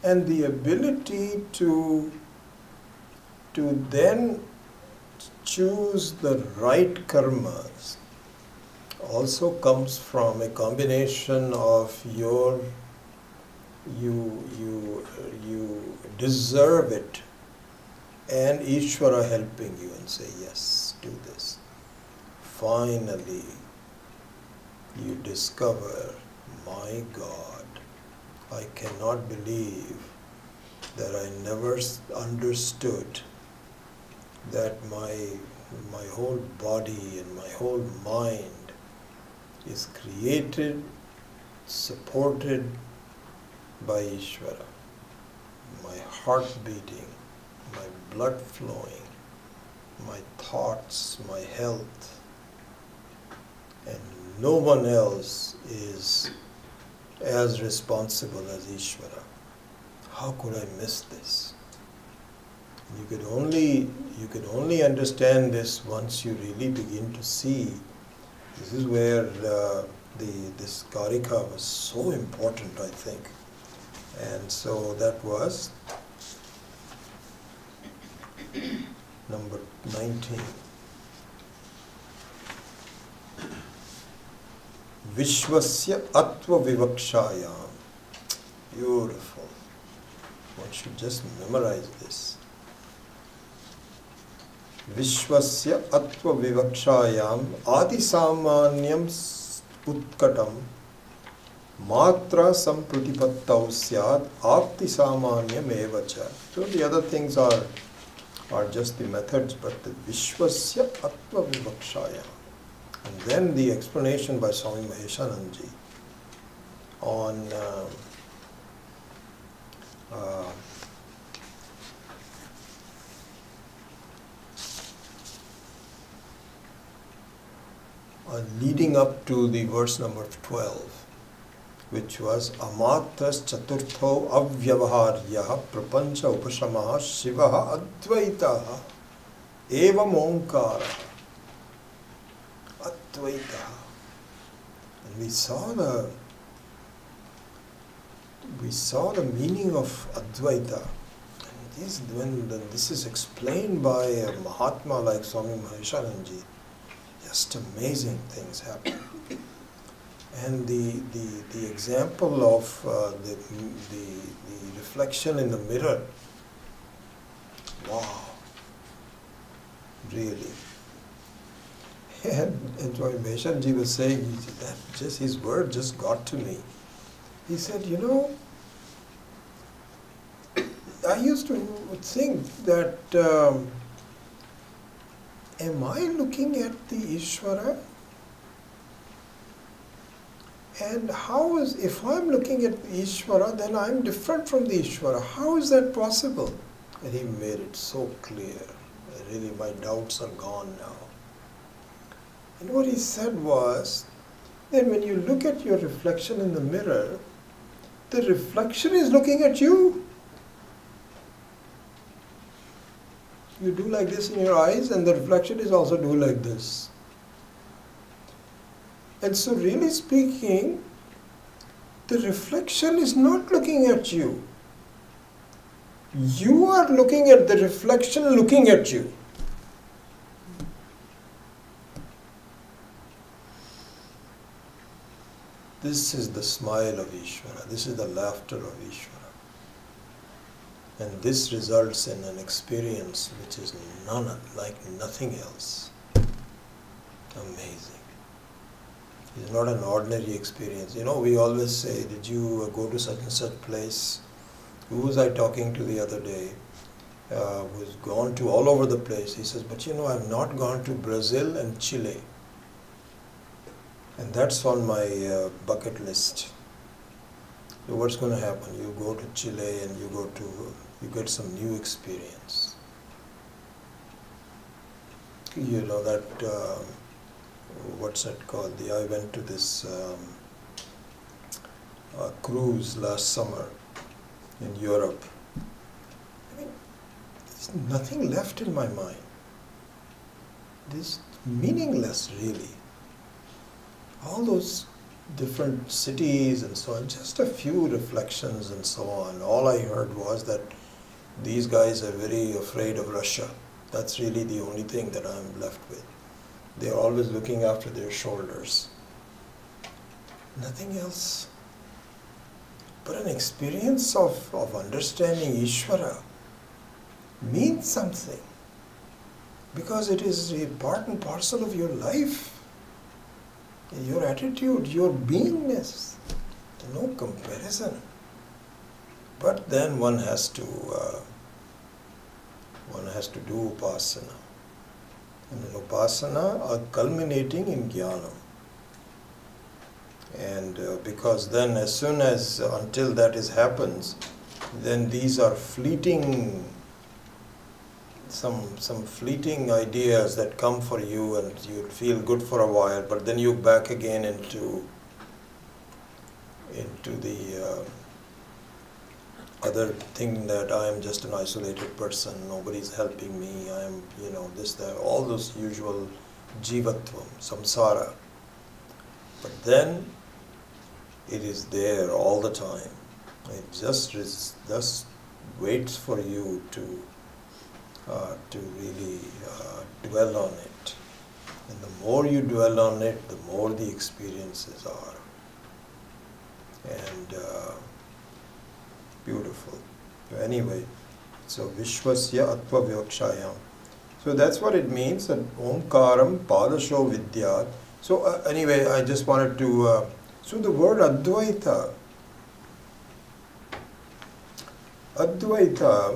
and the ability to then choose the right karmas also comes from a combination of you deserve it and Ishvara helping you and say, yes, do this. Finally, you discover, my God, I cannot believe that I never understood that my whole body and my whole mind is created, supported by Ishvara. My heart beating, my blood flowing, my thoughts, my health, and no one else is as responsible as Ishvara. How could I miss this? You could only understand this once you really begin to see. This is where this Karika was so important, I think. And so that was number 19. Vishwasya Atva Vivakshayam. Beautiful. One should just memorize this. Vishwasya Atva Vivakshayam Adi Samanyam Utkatam Matra Samprutipattau Syat Apti Samanyam Evacha. So the other things are just the methods, but the Vishwasya Atva Vivakshayam. And then the explanation by Swami Maheshananji on leading up to the verse number 12, which was Amatras Chaturtho Avyavaharyaha Prapancha Upashamaha Shivaha Advaitaha Evam Omkara Advaitaha. And we saw the meaning of Advaita. And when this is explained by a Mahatma like Swami Maheshananji, just amazing things happen. And the example of the reflection in the mirror, wow, really. And Swami Maheshananji was saying that just his word just got to me. He said, I used to think that am I looking at the Ishvara? And if I'm looking at the Ishvara, then I'm different from the Ishvara. How is that possible? And he made it so clear. Really, my doubts are gone now. And what he said was, then when you look at your reflection in the mirror, the reflection is looking at you. You do like this in your eyes, and the reflection is also do like this. And so really speaking, the reflection is not looking at you. You are looking at the reflection looking at you. This is the smile of Ishvara. This is the laughter of Ishvara. And this results in an experience which is like nothing else. Amazing. It's not an ordinary experience. We always say, did you go to such and such place? Who was I talking to the other day? was gone to all over the place. He says, but I've not gone to Brazil and Chile. And that's on my bucket list. So what's going to happen? You go to Chile and you get some new experience. That, what's that called? I went to this cruise last summer in Europe. I mean, there's nothing left in my mind. It's meaningless, really. All those different cities and so on, just a few reflections and so on. All I heard was that these guys are very afraid of Russia. That's really the only thing that I'm left with. They're always looking after their shoulders. Nothing else. But an experience of understanding Ishvara means something, because it is a part and parcel of your life. Your attitude, your beingness, no comparison. But then one has to do upasana, and in upasana are culminating in jnana. And because then, until that happens, then these are fleeting. Some fleeting ideas that come for you, and you feel good for a while, but then you back again into the other thing that I am just an isolated person, nobody's helping me, I am, this, that, all those usual jivatvam, samsara. But then it is there all the time. It just waits for you to really dwell on it. And the more you dwell on it, the more the experiences are. And beautiful. Anyway, so Vishwasya Atva Vyakshayam. So that's what it means, that Omkaram Padasho Vidyat. So anyway, I just wanted to, so the word Advaita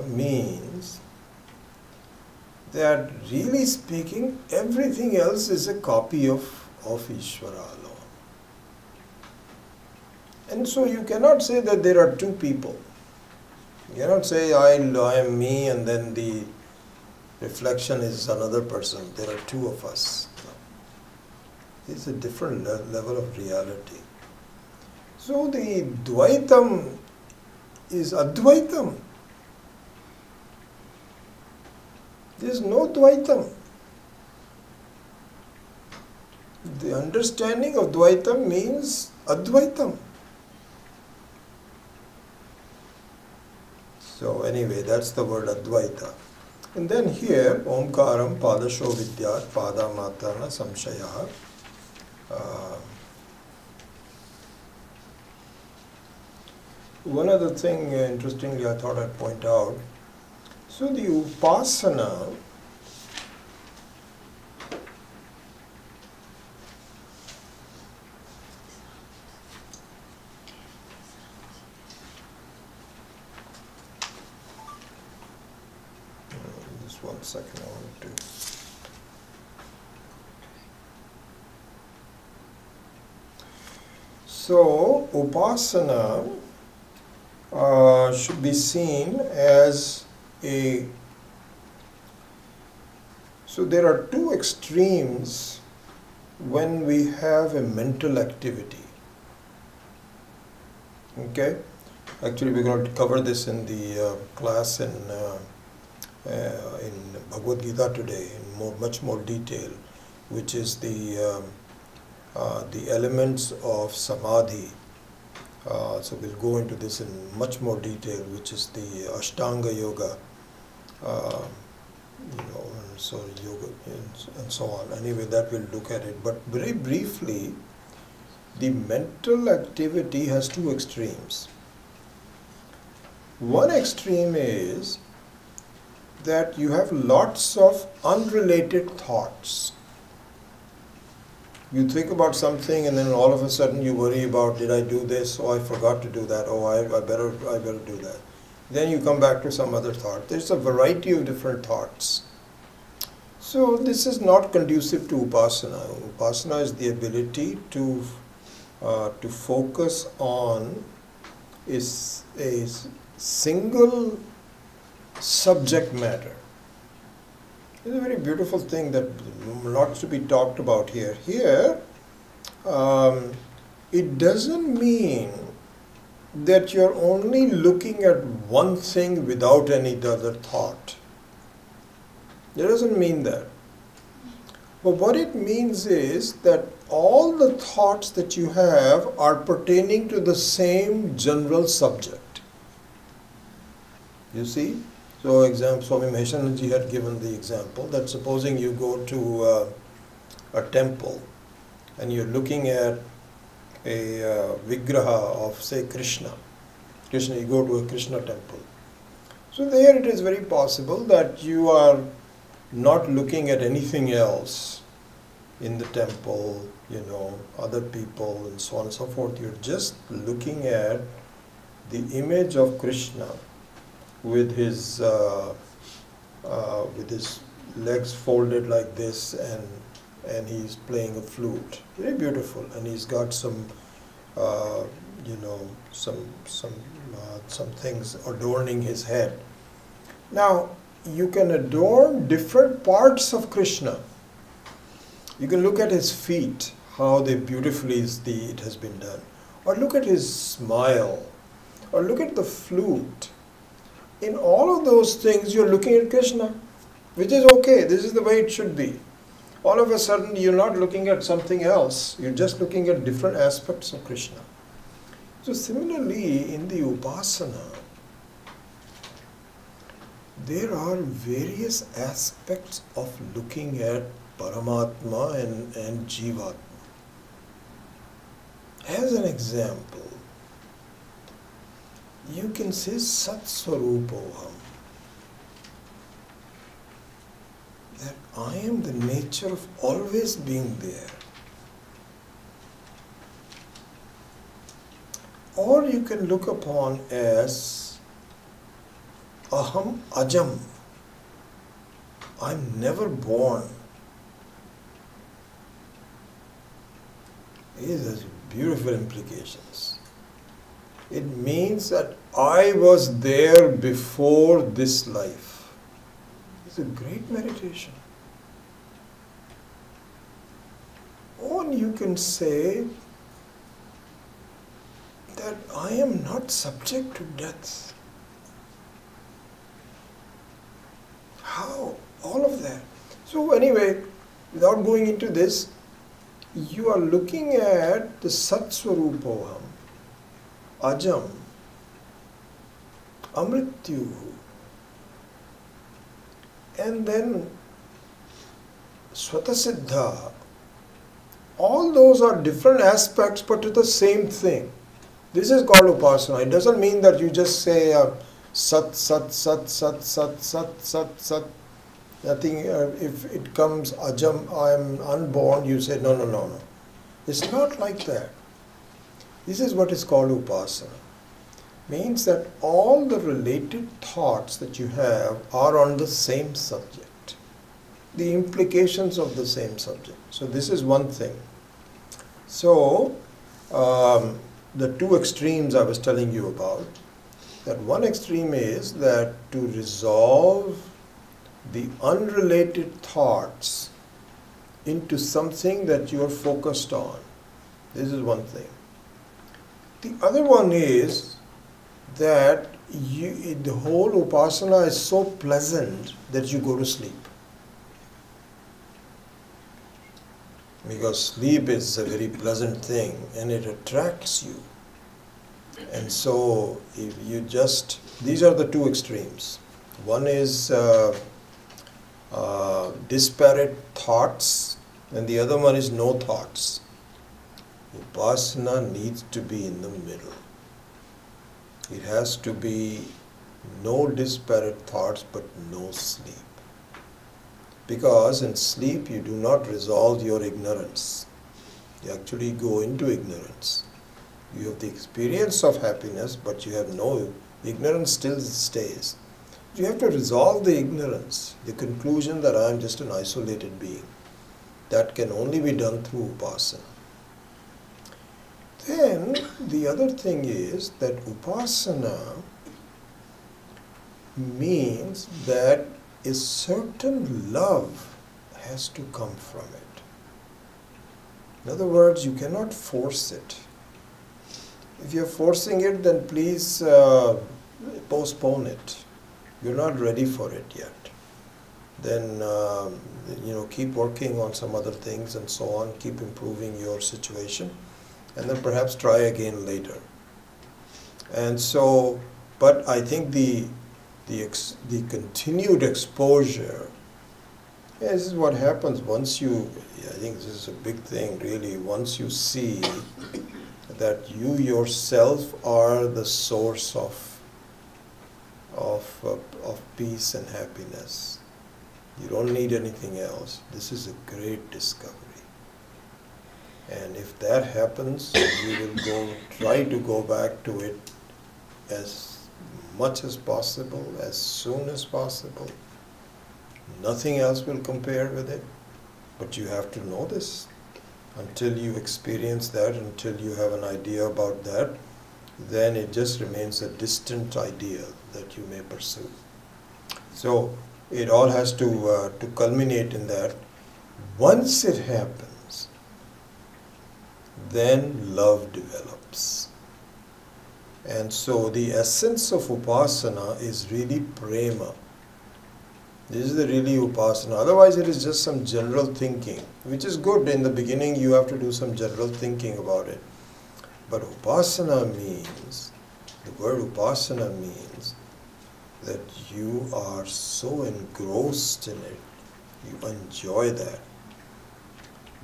means that really speaking, everything else is a copy of Ishvara alone. And so you cannot say that there are two people. You cannot say I am me and then the reflection is another person. There are two of us. It's a different level of reality. So the Dvaitam is Advaitam. There is no Dvaitam. The understanding of Dvaitam means Advaitam. So anyway, that's the word Advaita. And then here, Omkaram Padasho Vidyat Padamatana Samshayaha. One other thing, interestingly, I thought I'd point out. So the upasana just 1 second, I want to. So upasana should be seen as so there are two extremes when we have a mental activity. Okay? Actually, we're going to cover this in the class in Bhagavad Gita today in much more detail, which is the elements of samadhi. So we'll go into this in much more detail, which is the Ashtanga Yoga, and so yoga and so on. Anyway, that we'll look at it. But very briefly, the mental activity has two extremes. One extreme is that you have lots of unrelated thoughts. You think about something and then all of a sudden you worry about, did I do this? Oh, I forgot to do that. Oh, I better do that. Then you come back to some other thought. There's a variety of different thoughts. So this is not conducive to upasana. Upasana is the ability to focus on a single subject matter. It's a very beautiful thing that lots to be talked about here. Here, it doesn't mean that you're only looking at one thing without any other thought. It doesn't mean that. But what it means is that all the thoughts that you have are pertaining to the same general subject. You see? So, Swami Maheshananji had given the example that supposing you go to a temple and you're looking at a vigraha of, say, Krishna, you go to a Krishna temple. So there it is very possible that you are not looking at anything else in the temple, other people and so on and so forth. You're just looking at the image of Krishna with his legs folded like this, and he's playing a flute. Very beautiful, and he's got some things adorning his head. Now, you can adorn different parts of Krishna. You can look at his feet, how they beautifully it has been done. Or look at his smile. Or look at the flute. In all of those things, you're looking at Krishna, which is okay. This is the way it should be. All of a sudden, you're not looking at something else. You're just looking at different aspects of Krishna. So similarly, in the upasana, there are various aspects of looking at Paramatma and Jivatma. As an example, you can say Sat Swarupoham, that I am the nature of always being there. Or you can look upon as Aham Ajam, I'm never born. These are beautiful implications. It means that I was there before this life. It's a great meditation. Or you can say that I am not subject to death. How? All of that. So anyway, without going into this, you are looking at the Sat Swarupoham, Ajam, Amrityu, and then Swatasiddha. All those are different aspects but to the same thing. This is called upasana. It doesn't mean that you just say Sat, Sat, Sat, Sat, Sat, Sat, Sat, Sat. Nothing, if it comes Ajam, I am unborn, you say no. It's not like that. This is what is called upasana. Means that all the related thoughts that you have are on the same subject. The implications of the same subject. So this is one thing. So, the two extremes I was telling you about, that one extreme is that to resolve the unrelated thoughts into something that you are focused on. This is one thing. The other one is that the whole upasana is so pleasant that you go to sleep. Because sleep is a very pleasant thing and it attracts you. And so if you just, these are the two extremes. One is disparate thoughts and the other one is no thoughts. Upasana needs to be in the middle. It has to be no disparate thoughts but no sleep. Because in sleep you do not resolve your ignorance. You actually go into ignorance. You have the experience of happiness but you have no Ignorance still stays. You have to resolve the ignorance, the conclusion that I am just an isolated being. That can only be done through upasana. Then the other thing is that upasana means that a certain love has to come from it. In other words, you cannot force it. If you're forcing it, then please postpone it. You're not ready for it yet. Then keep working on some other things and so on. Keep improving your situation, and then perhaps try again later. And so, but I think the continued exposure, this is what happens once you. I think this is a big thing, really. Once you see that you yourself are the source of peace and happiness. You don't need anything else. This is a great discovery. And if that happens, you will try to go back to it as much as possible, as soon as possible. Nothing else will compare with it. But you have to know this. Until you experience that, until you have an idea about that, then it just remains a distant idea that you may pursue. So it all has to culminate in that. Once it happens, then love develops. And so the essence of upasana is really prema. This is the really upasana. Otherwise it is just some general thinking, which is good. In the beginning you have to do some general thinking about it. But upasana means, the word upasana means that you are so engrossed in it, you enjoy that.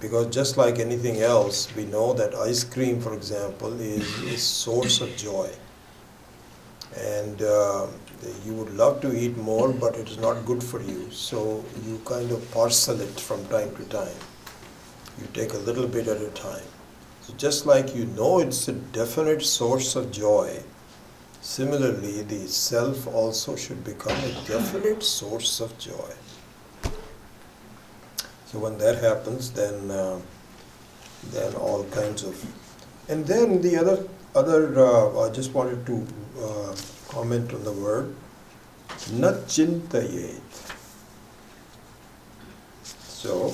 Because just like anything else, we know that ice cream, for example, is a source of joy. And you would love to eat more, but it is not good for you. So you kind of parcel it from time to time. You take a little bit at a time. So just like you know it's a definite source of joy, similarly the self also should become a definite source of joy. So when that happens, then all kinds of... And then the other I just wanted to comment on the word, na chintayet. So,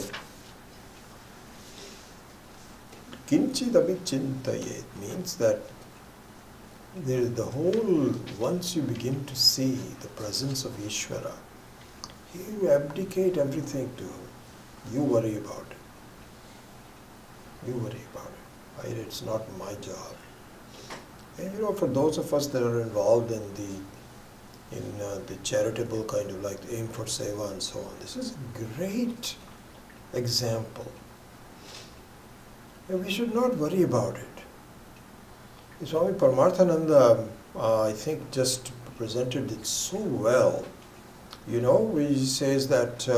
kinchidapi chintayet means that there is the whole, once you begin to see the presence of Ishvara, you abdicate everything to him. You worry about it. You worry about it. Right? It's not my job. And for those of us that are involved in the charitable kind of like aim for seva and so on, this is a great example. And we should not worry about it. Swami Paramarthananda, I think, just presented it so well. He says that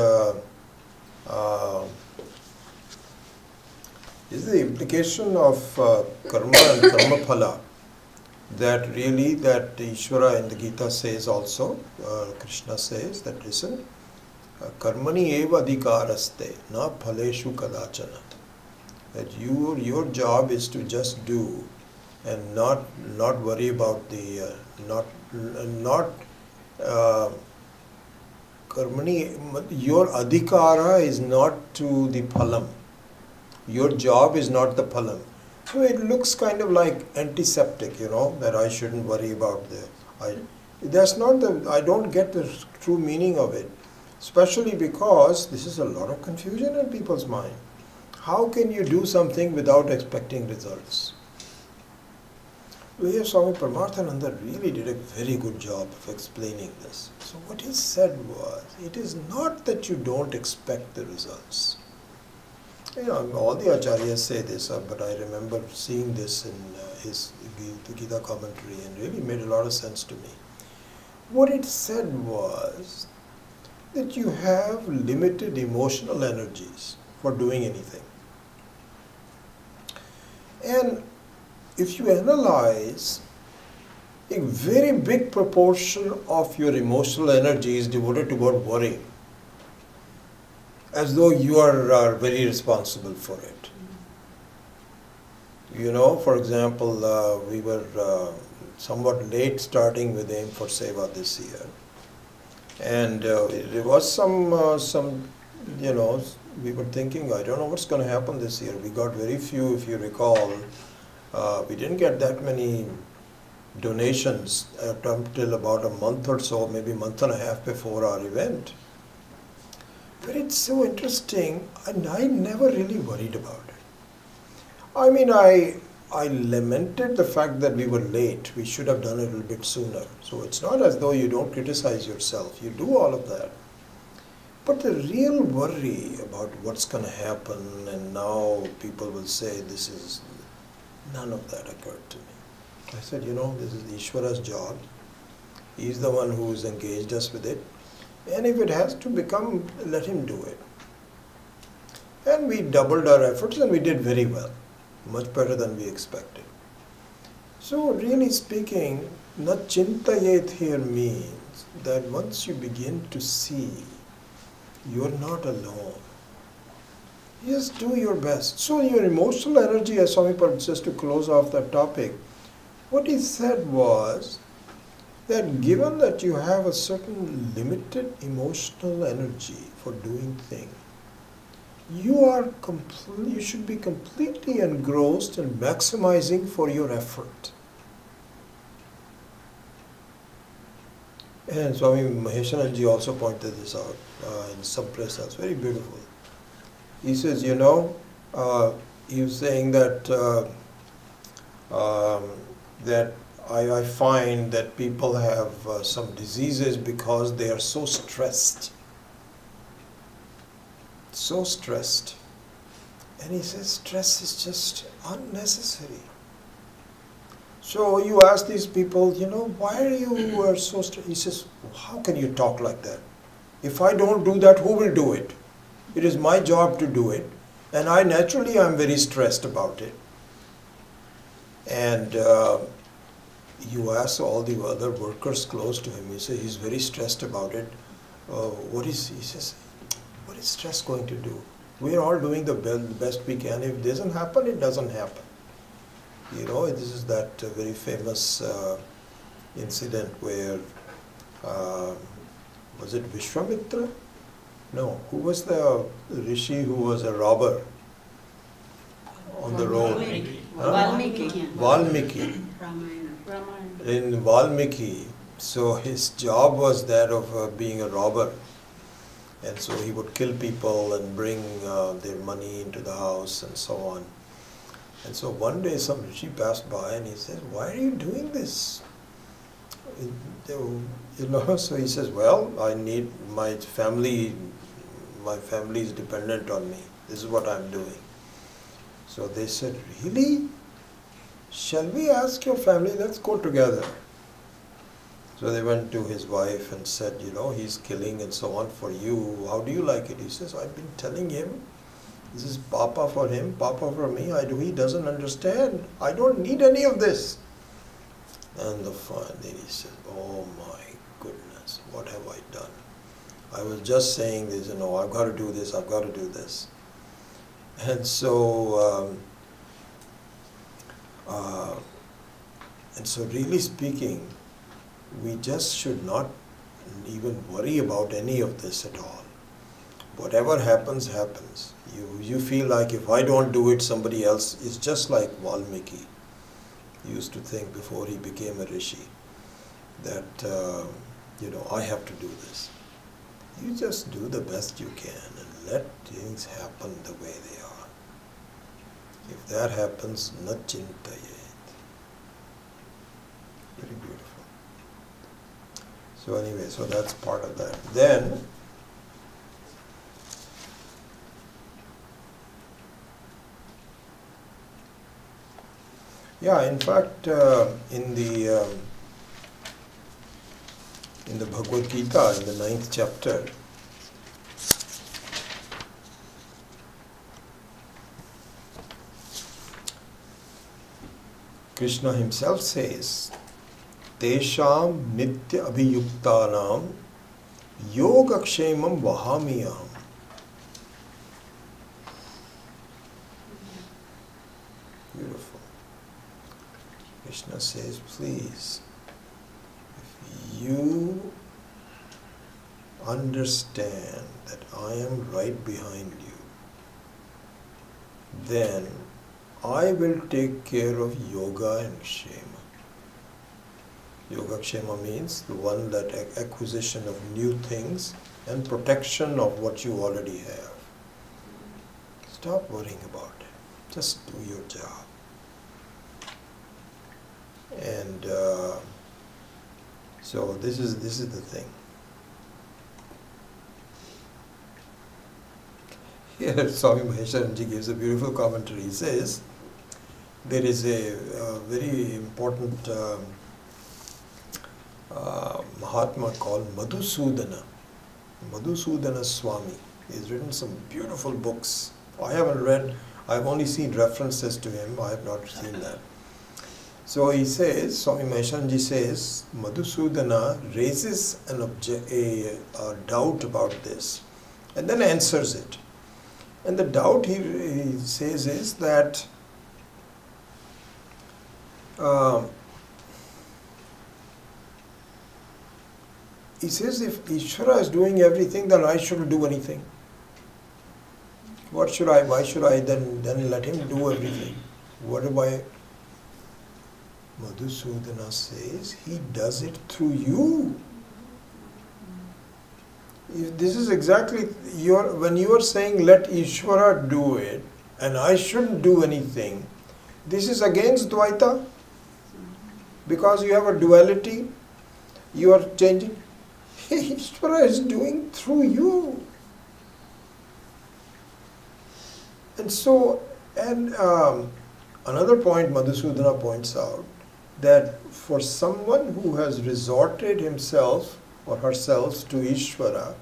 is the implication of karma and karma phala, that really that Ishvara in the Gita says also, Krishna says that, listen, karmani eva adhikaraste na phaleshu kadachana, that your job is to just do and not worry about the karmani, your adhikara is not to the phalam. Your job is not the phalam. So it looks kind of like antiseptic, that I shouldn't worry about that's not I don't get the true meaning of it. Especially because this is a lot of confusion in people's mind. How can you do something without expecting results? Here Swami Paramarthananda really did a very good job of explaining this. So what he said was, it is not that you don't expect the results. All the acharyas say this, but I remember seeing this in his Gita commentary and really made a lot of sense to me. What it said was that you have limited emotional energies for doing anything. And if you analyze a very big proportion of your emotional energy is devoted toward worry, as though you are very responsible for it. You know, for example, we were somewhat late starting with Aim for Seva this year, and there was some, you know, we were thinking, I don't know what's going to happen this year. We got very few, if you recall. We didn't get that many donations until about a month or so, maybe a month and a half before our event. But it's so interesting, and I never really worried about it. I mean, I lamented the fact that we were late. We should have done it a little bit sooner. So it's not as though you don't criticize yourself. You do all of that. But the real worry about what's going to happen, and now people will say this is, none of that occurred to me. I said, you know, this is Ishvara's job. He's the one who's engaged us with it. And if it has to become, let him do it. And we doubled our efforts and we did very well. Much better than we expected. So really speaking, na chintayet here means that once you begin to see you're not alone, just do your best. So your emotional energy, as Swami Prabhupada says, to close off that topic, what he said was that given that you have a certain limited emotional energy for doing things, you should be completely engrossed in maximizing for your effort. And Swami Maheshananji also pointed this out in some press. That's very beautiful. He says, you know, he was saying that that I find that people have some diseases because they are so stressed. So stressed. And he says stress is just unnecessary. So you ask these people, you know, why are you so stressed? He says, how can you talk like that? If I don't do that, who will do it? It is my job to do it. And I naturally am very stressed about it. And you ask all the other workers close to him, you say he's very stressed about it. He says, what is stress going to do? We are all doing the best we can. If it doesn't happen, it doesn't happen. You know, this is that very famous incident where, was it Vishwamitra? No, who was the rishi who was a robber on the road? Valmiki. In Valmiki, so his job was that of being a robber. And so he would kill people and bring their money into the house and so on. And so one day some rishi passed by and he said, why are you doing this? You know, so he says, well, I need my family is dependent on me. This is what I'm doing. So they said, really? Shall we ask your family? Let's go together. So they went to his wife and said, you know, he's killing and so on for you. How do you like it? He says, I've been telling him, this is Papa for him, Papa for me. He doesn't understand. I don't need any of this. And the lady said, oh my goodness, what have I done? I was just saying this, you know, I've got to do this, I've got to do this. And so, really speaking, we just should not even worry about any of this at all. Whatever happens, happens. You feel like if I don't do it, somebody else is just like Valmiki. He used to think before he became a rishi that, you know, I have to do this. You just do the best you can and let things happen the way they are. If that happens, na chintayet. Very beautiful. So anyway, so that's part of that. Then, yeah, in fact, in the Bhagavad Gita, in the 9th chapter, Krishna himself says tesham nitya abhiyuktanam yogakshemam vahamiyam. Beautiful. Krishna says, please, if you understand that I am right behind you, then I will take care of yoga and kshema. Yoga kshema means the one that acquisition of new things and protection of what you already have. Stop worrying about it. Just do your job. And so this is the thing. Here Swami Maheswaranji gives a beautiful commentary. He says, there is a very important Mahatma called Madhusudana Swami. He has written some beautiful books. I haven't read, I've only seen references to him, I have not seen that. So he says, Swami Maheswaranji says, Madhusudana raises a doubt about this and then answers it. And the doubt he says is that he says, if Ishvara is doing everything, then I shouldn't do anything. Why should I then let him do everything? What do I? Madhusudana says, he does it through you. This is exactly when you are saying let Ishvara do it and I shouldn't do anything. This is against Dvaita, because you have a duality. You are changing. Ishvara is doing through you. And so, another point Madhusudana points out, that for someone who has resorted himself or herself to Ishvara,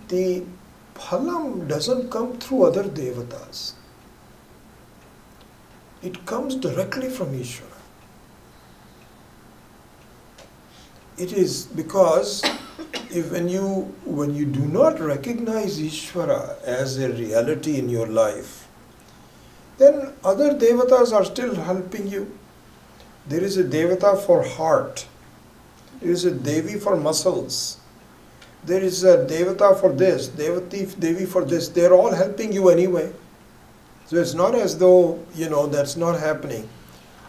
the phalam doesn't come through other devatas. It comes directly from Ishvara. It is because when you do not recognize Ishvara as a reality in your life, then other devatas are still helping you. There is a devata for heart. There is a devi for muscles. There is a devata for this, devi for this. They are all helping you anyway. So it's not as though, that's not happening.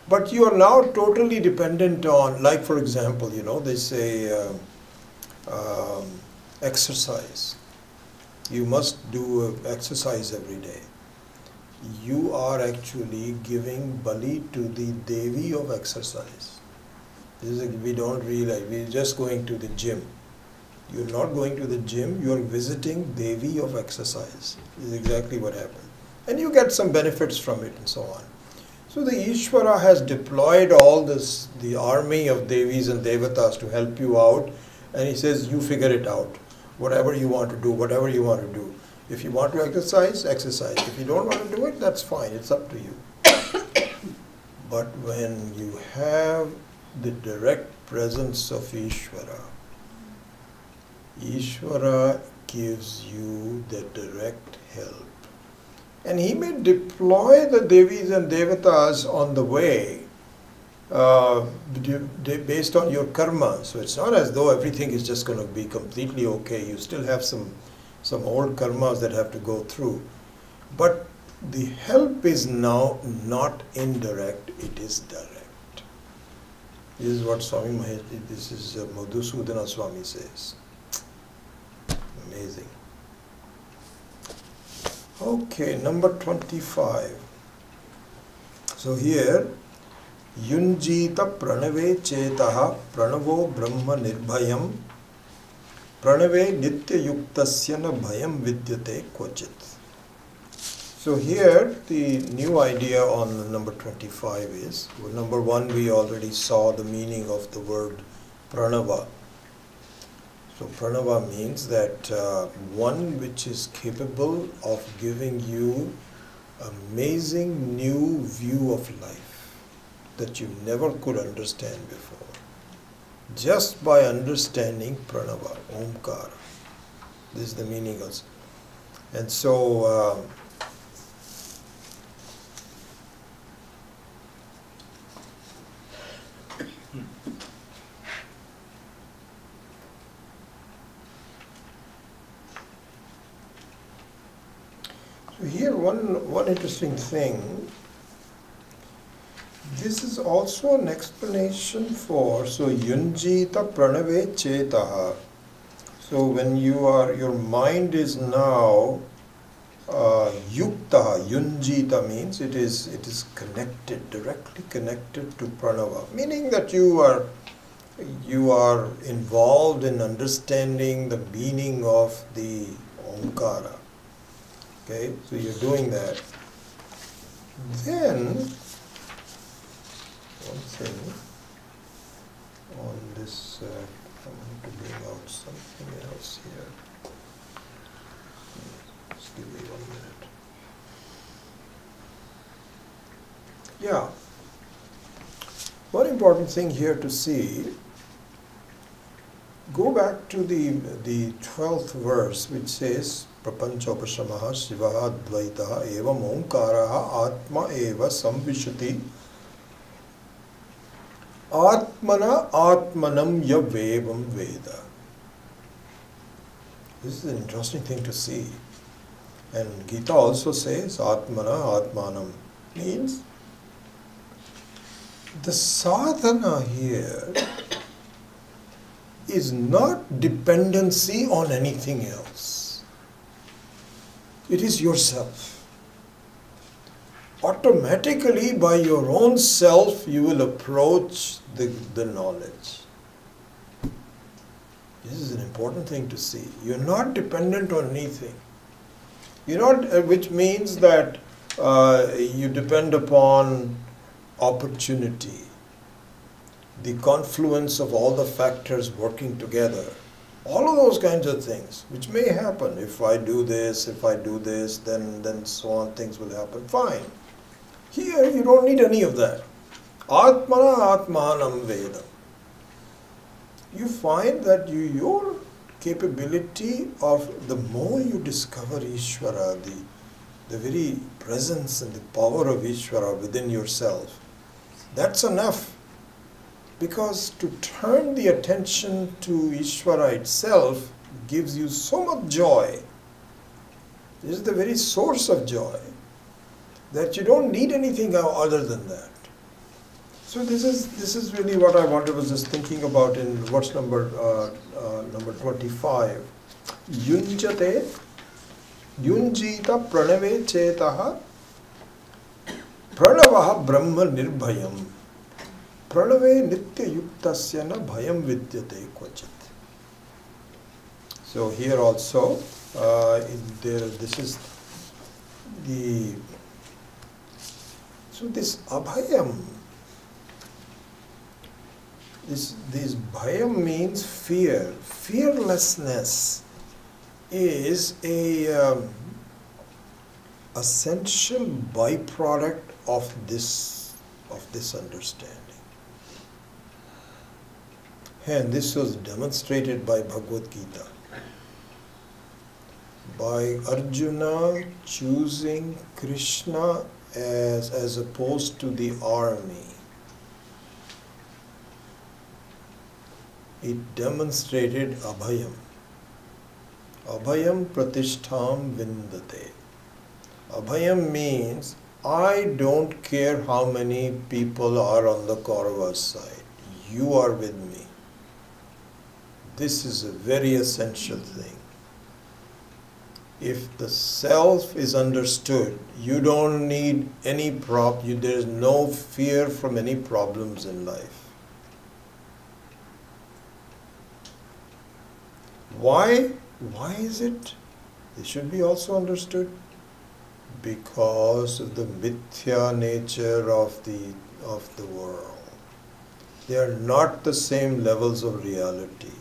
But you are now totally dependent on, like for example, they say exercise. You must do exercise every day. You are actually giving bali to the devi of exercise. We don't realize, we're just going to the gym. You're not going to the gym, you're visiting devi of exercise. This is exactly what happened. And you get some benefits from it and so on. So the Ishvara has deployed all this, the army of devis and devatas to help you out, and he says, you figure it out. Whatever you want to do, whatever you want to do. If you want to exercise, exercise. If you don't want to do it, that's fine, it's up to you. But when you have the direct presence of Ishvara, Ishvara gives you the direct help. And he may deploy the devis and devatas on the way based on your karma. So it's not as though everything is just going to be completely okay. You still have some old karmas that have to go through. But the help is now not indirect, it is direct. This is what Swami Madhusudana Swami says. Amazing. Okay, number 25. So here, Yunjita pranave chetaha pranavo brahma nirbhayam pranave nitya yuktasya na bhayam vidyate kvachit. So here, the new idea on number 25 is, well, number 1, we already saw the meaning of the word pranava. So pranava means that one which is capable of giving you amazing new view of life. that you never could understand before. Just by understanding pranava, omkara. This is the meaning also. And so, here one interesting thing, this is also an explanation for, so yunjita pranave chetaha. So when your mind is now yukta, yunjita means it is connected, directly connected to pranava, meaning that you are involved in understanding the meaning of the omkara. Okay, so you're doing that. Then one thing on this, I'm going to bring out something else here. Just give me 1 minute. Yeah. One important thing here to see, go back to the 12th verse, which says, Prapanchopashamaha Shivaha Dvaitaha Evam Omkaraha Atma Eva Samvishati Atmana Atmanam Yavevam Veda. This is an interesting thing to see. And Gita also says Atmana Atmanam means the sadhana here is not dependency on anything else. It is yourself. Automatically, by your own self, you will approach the knowledge. This is an important thing to see. You're not dependent on anything. You're not, which means that you depend upon opportunity, the confluence of all the factors working together. All of those kinds of things, which may happen. If I do this, then so on, things will happen. Fine. Here, you don't need any of that. Atmana Atmanam Vedam. You find that your capability of, the more you discover Ishvara, the very presence and the power of Ishvara within yourself, that's enough. Because to turn the attention to Ishvara itself gives you so much joy. This is the very source of joy, that you don't need anything other than that. So this is really what I was just thinking about in verse number 25. Yunjate yunjita pranave chetaha pranavaha brahma nirbhayam. Pranave nitya yuktasya na bhayam vidyate kvachit. So here also, this is the, so this abhayam, this bhayam means fear. Fearlessness is a essential byproduct of this understanding. And this was demonstrated by Bhagavad Gita. By Arjuna choosing Krishna as opposed to the army. It demonstrated Abhayam. Abhayam Pratishtham Vindate. Abhayam means, I don't care how many people are on the Kauravas side. You are with me. This is a very essential thing. If the self is understood, you don't need any there is no fear from any problems in life. Why? Why is it? It should be also understood. Because of the mithya nature of the world. They are not the same levels of reality.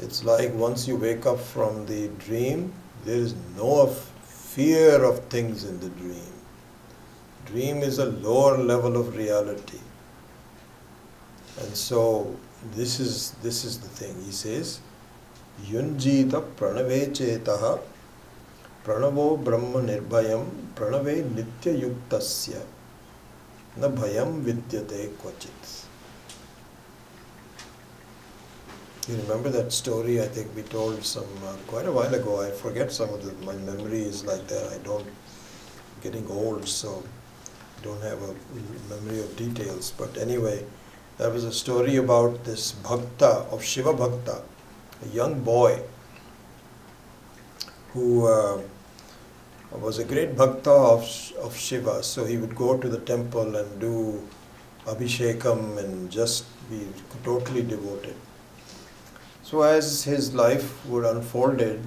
It's like once you wake up from the dream, there is no fear of things in the dream. Dream is a lower level of reality. And so this is the thing. He says, Yunjita pranave chetaha pranavo brahma nirbhayam pranave nitya yuktasya na bhayam vidyate kvachit. You remember that story I think we told some quite a while ago. I forget some of my memory is like that. I don't, getting old, so don't have a memory of details. But anyway, there was a story about this bhakta, of Shiva Bhakta, a young boy who was a great bhakta of Shiva. So he would go to the temple and do abhishekam and just be totally devoted. So as his life would unfolded,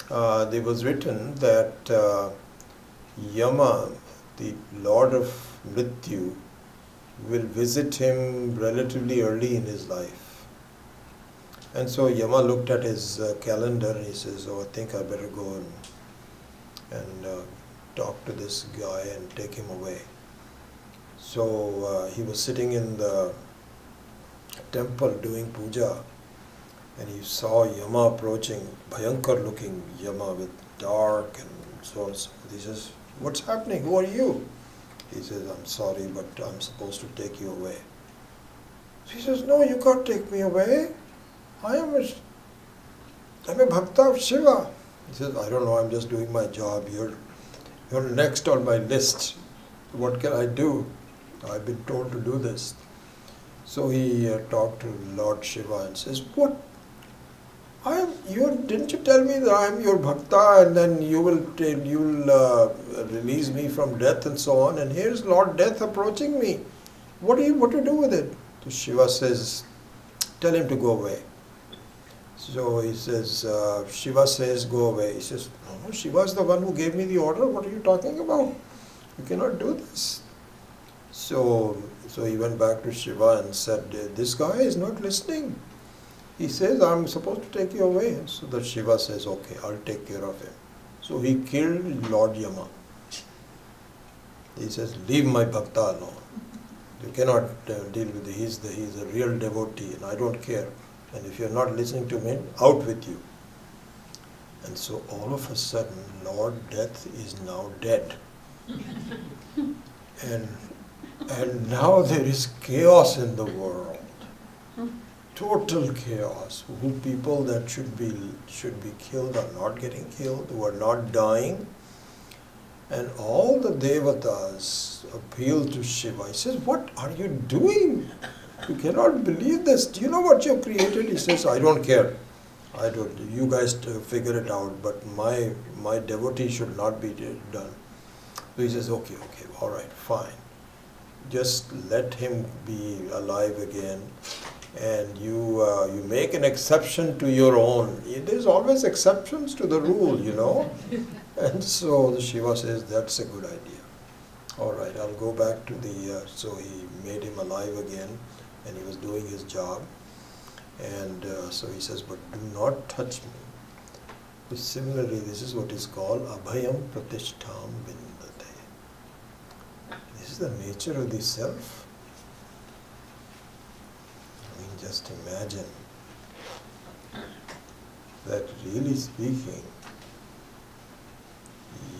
there was written that Yama, the Lord of Mrityu, will visit him relatively early in his life. And so Yama looked at his calendar and he says, oh, I think I better go and talk to this guy and take him away. So he was sitting in the temple doing puja, and he saw Yama approaching, Bhayankar looking Yama with dark and so on. So he says, what's happening? Who are you? He says, I'm sorry, but I'm supposed to take you away. So he says, no, you can't take me away. I'm a bhakta of Shiva. He says, I don't know, I'm just doing my job. You're next on my list. What can I do? I've been told to do this. So he talked to Lord Shiva and says, what? Didn't you tell me that I am your bhakta and then you will release me from death and so on, and here's Lord Death approaching me. What do you do with it? So Shiva says, tell him to go away. So he says, Shiva says, go away. He says, no, Shiva is the one who gave me the order. What are you talking about? You cannot do this. So he went back to Shiva and said, this guy is not listening. He says, I'm supposed to take you away. So the Shiva says, okay, I'll take care of him. So he killed Lord Yama. He says, leave my bhakta alone. You cannot deal with it. He's a real devotee and I don't care. And if you're not listening to me, out with you. And so all of a sudden, Lord Death is now dead. And now there is chaos in the world. Total chaos. Who people that should be killed are not getting killed, who are not dying. And all the devatas appeal to Shiva. He says, what are you doing? You cannot believe this. Do you know what you've created? He says, I don't care. You guys figure it out, but my devotee should not be done. So he says, okay, all right, fine. Just let him be alive again. And you make an exception to your own. There's always exceptions to the rule, you know. And so the Shiva says, that's a good idea. All right, I'll go back to the... so he made him alive again, and he was doing his job. And so he says, but do not touch me. But similarly, this is what is called abhayam pratishtham vindate. This is the nature of the self. Just imagine that really speaking,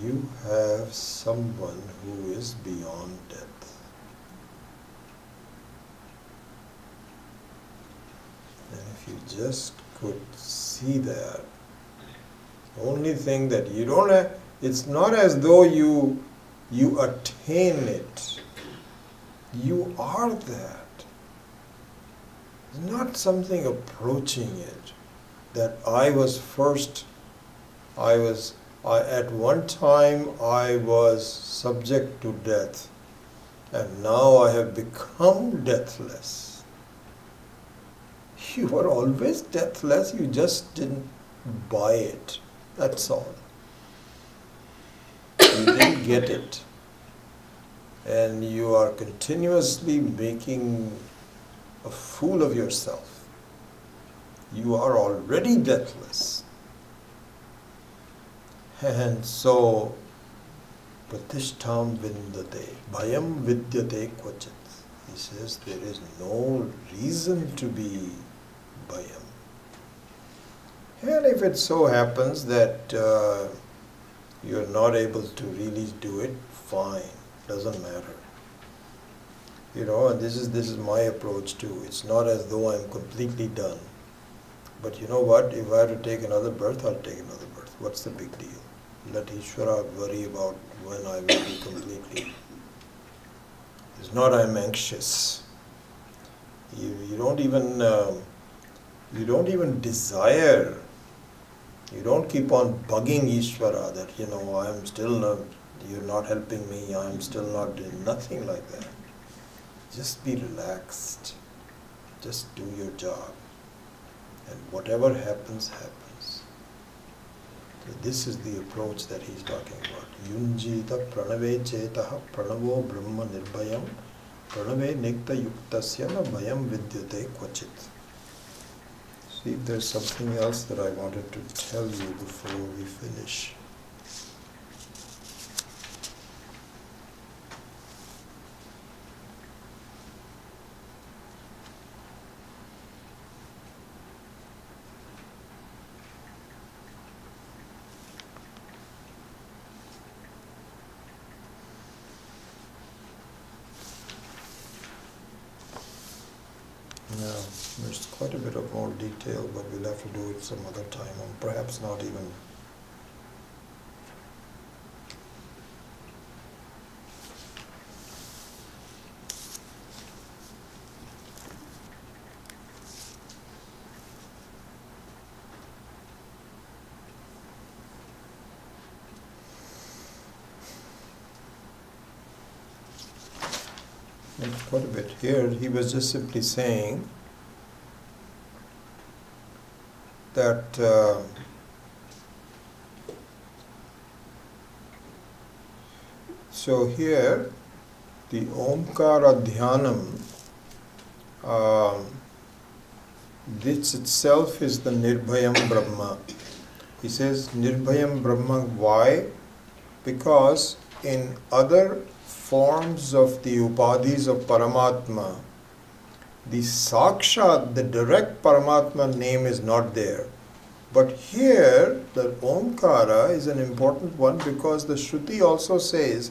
you have someone who is beyond death. And if you just could see that, only thing that you don't have, it's not as though you attain it. You are that. It's not something approaching it. That at one time I was subject to death, and now I have become deathless. You were always deathless, you just didn't buy it. That's all. You didn't get it. And you are continuously making a fool of yourself. You are already deathless. And so Pratishtham vindate, bhayam vidyate kvachit. He says there is no reason to be bhayam. And if it so happens that you're not able to really do it, fine, doesn't matter. And this is my approach too. It's not as though I'm completely done. But you know what? If I have to take another birth, I'll take another birth. What's the big deal? Let Ishvara worry about when I will be completely. It's not I'm anxious. You don't even desire. You don't keep on bugging Ishvara that I am still not. You're not helping me. I am still not doing nothing like that. Just be relaxed. Just do your job. And whatever happens, happens. So this is the approach that he's talking about. Yunjita pranave chetaha pranavo brahma nirbhayam pranave nikta yuktasya na bhayam vidyate kvachit. See if there's something else that I wanted to tell you before we finish. Yeah, there's quite a bit of more detail, but we'll have to do it some other time, or perhaps not even. It's quite a bit. Here he was just simply saying that so here the Omkara Dhyanam, this itself is the Nirbhayam Brahma. He says Nirbhayam Brahma. Why? Because in other forms of the upadhis of Paramatma, the Sakshat, the direct Paramatma name is not there. But here, the Omkara is an important one because the Shruti also says,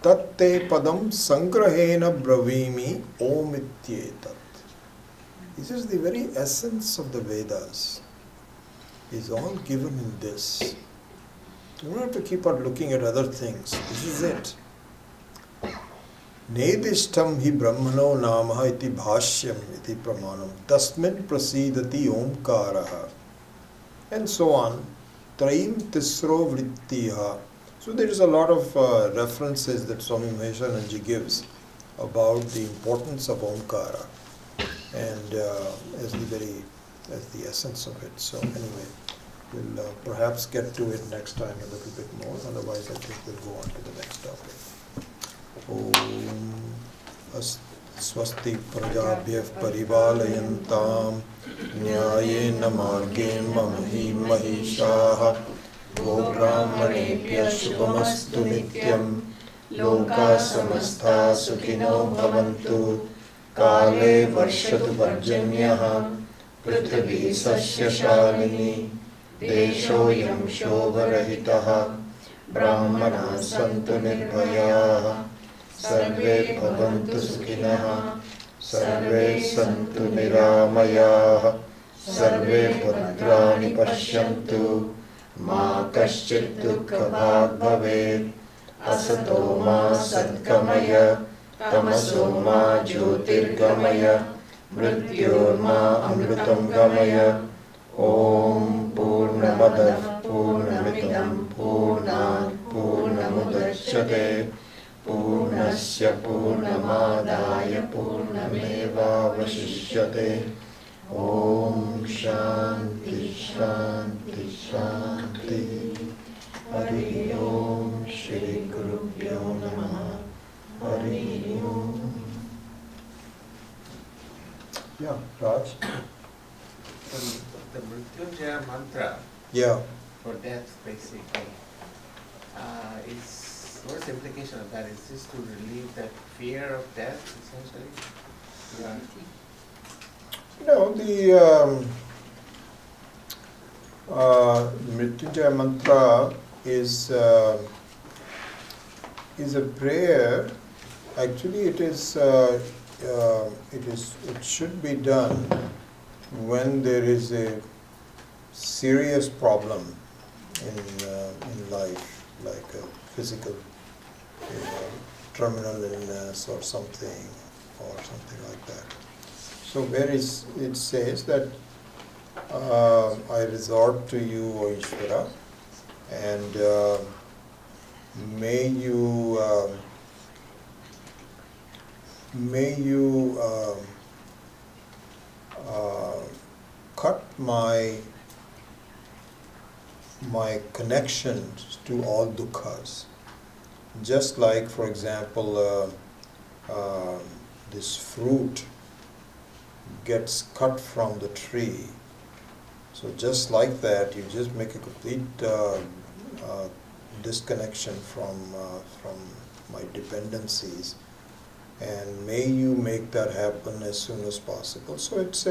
Tatte padam sangrahena bravimi om ityetat. This is the very essence of the Vedas. It's all given in this. You don't have to keep on looking at other things. This is it. Nedishtam hi brahmano namaha iti bhashyam iti pramanam tasmin prasidati omkaraha, and so on. Traim tisro vrittiha. So there is a lot of references that Swami Maheshananji gives about the importance of omkara and as the essence of it. So anyway, we'll perhaps get to it next time a little bit more. Otherwise, I think we'll go on to the next topic. Om Swasti Prajabhyah Paripaalayantam Nyayena Margena Mahi Mahishaha Gobrahmanebhyah Shubhamastu Nityam Loka Samastha Sukhino Bhavantu Kale Varshatu Varjanyaha Prithvi Sasya Shalini Deshoyam Shobharahitaha Brahmana Santu Nirbhayaha Sarve bhavantu sukhinah, sarve santu niramayaah, sarve bhadrani pashyantu, ma kaschit dukkha bhag bhavet, asato ma sadgamaya, tamaso ma jyotirgamaya, mrityor ma amritam gamaya. Om Purnamadah Purnamidam Purnat Purnamudachyate Purnasya Purnamadaya Purnameva Vashishyate. Om Shanti Shanti Shanti. Hari Om Shri Gurubhyo Namaha. Hari Om. Yeah, Raj. The mantra Yeah. for death basically is what's the implication of that? Is this to relieve that fear of death, essentially? Yeah. No, the Mrityunjaya mantra is a prayer. Actually, it should be done when there is a serious problem in life, like a physical, terminal illness or something like that. So where it says that I resort to you, O Ishvara, and may you cut my connections to all dukkhas. Just like, for example, this fruit gets cut from the tree. So just like that, you just make a complete disconnection from my dependencies, and may you make that happen as soon as possible. So it's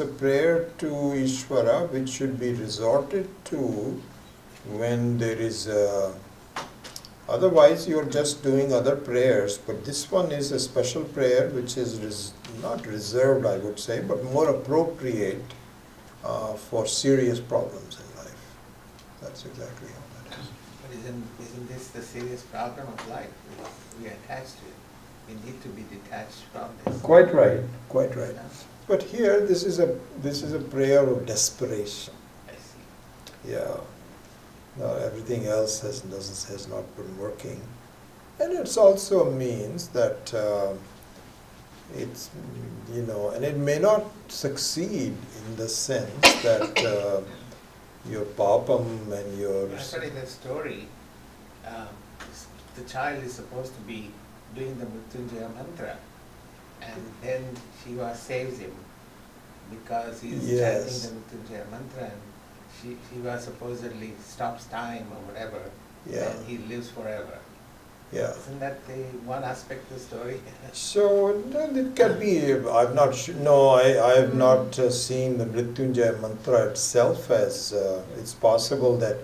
a prayer to Ishvara which should be resorted to when there is otherwise you're just doing other prayers, but this one is a special prayer which is not reserved, I would say, but more appropriate for serious problems in life. That's exactly how that is. But isn't this the serious problem of life? We are attached to it. We need to be detached from this. Quite right, quite right. But here, this is a prayer of desperation. I see. Yeah. Now everything else has not been working, and it's also means that it's and it may not succeed in the sense that your papam and your. Actually, in that story, the child is supposed to be doing the Mrityunjaya mantra, and then Shiva saves him because he's chanting the Mrityunjaya mantra, and Shiva supposedly stops time or whatever, and he lives forever. Yeah. Isn't that the one aspect of the story? So it can be. I'm not sure. No, I have not seen the Mrityunjaya mantra itself as. It's possible that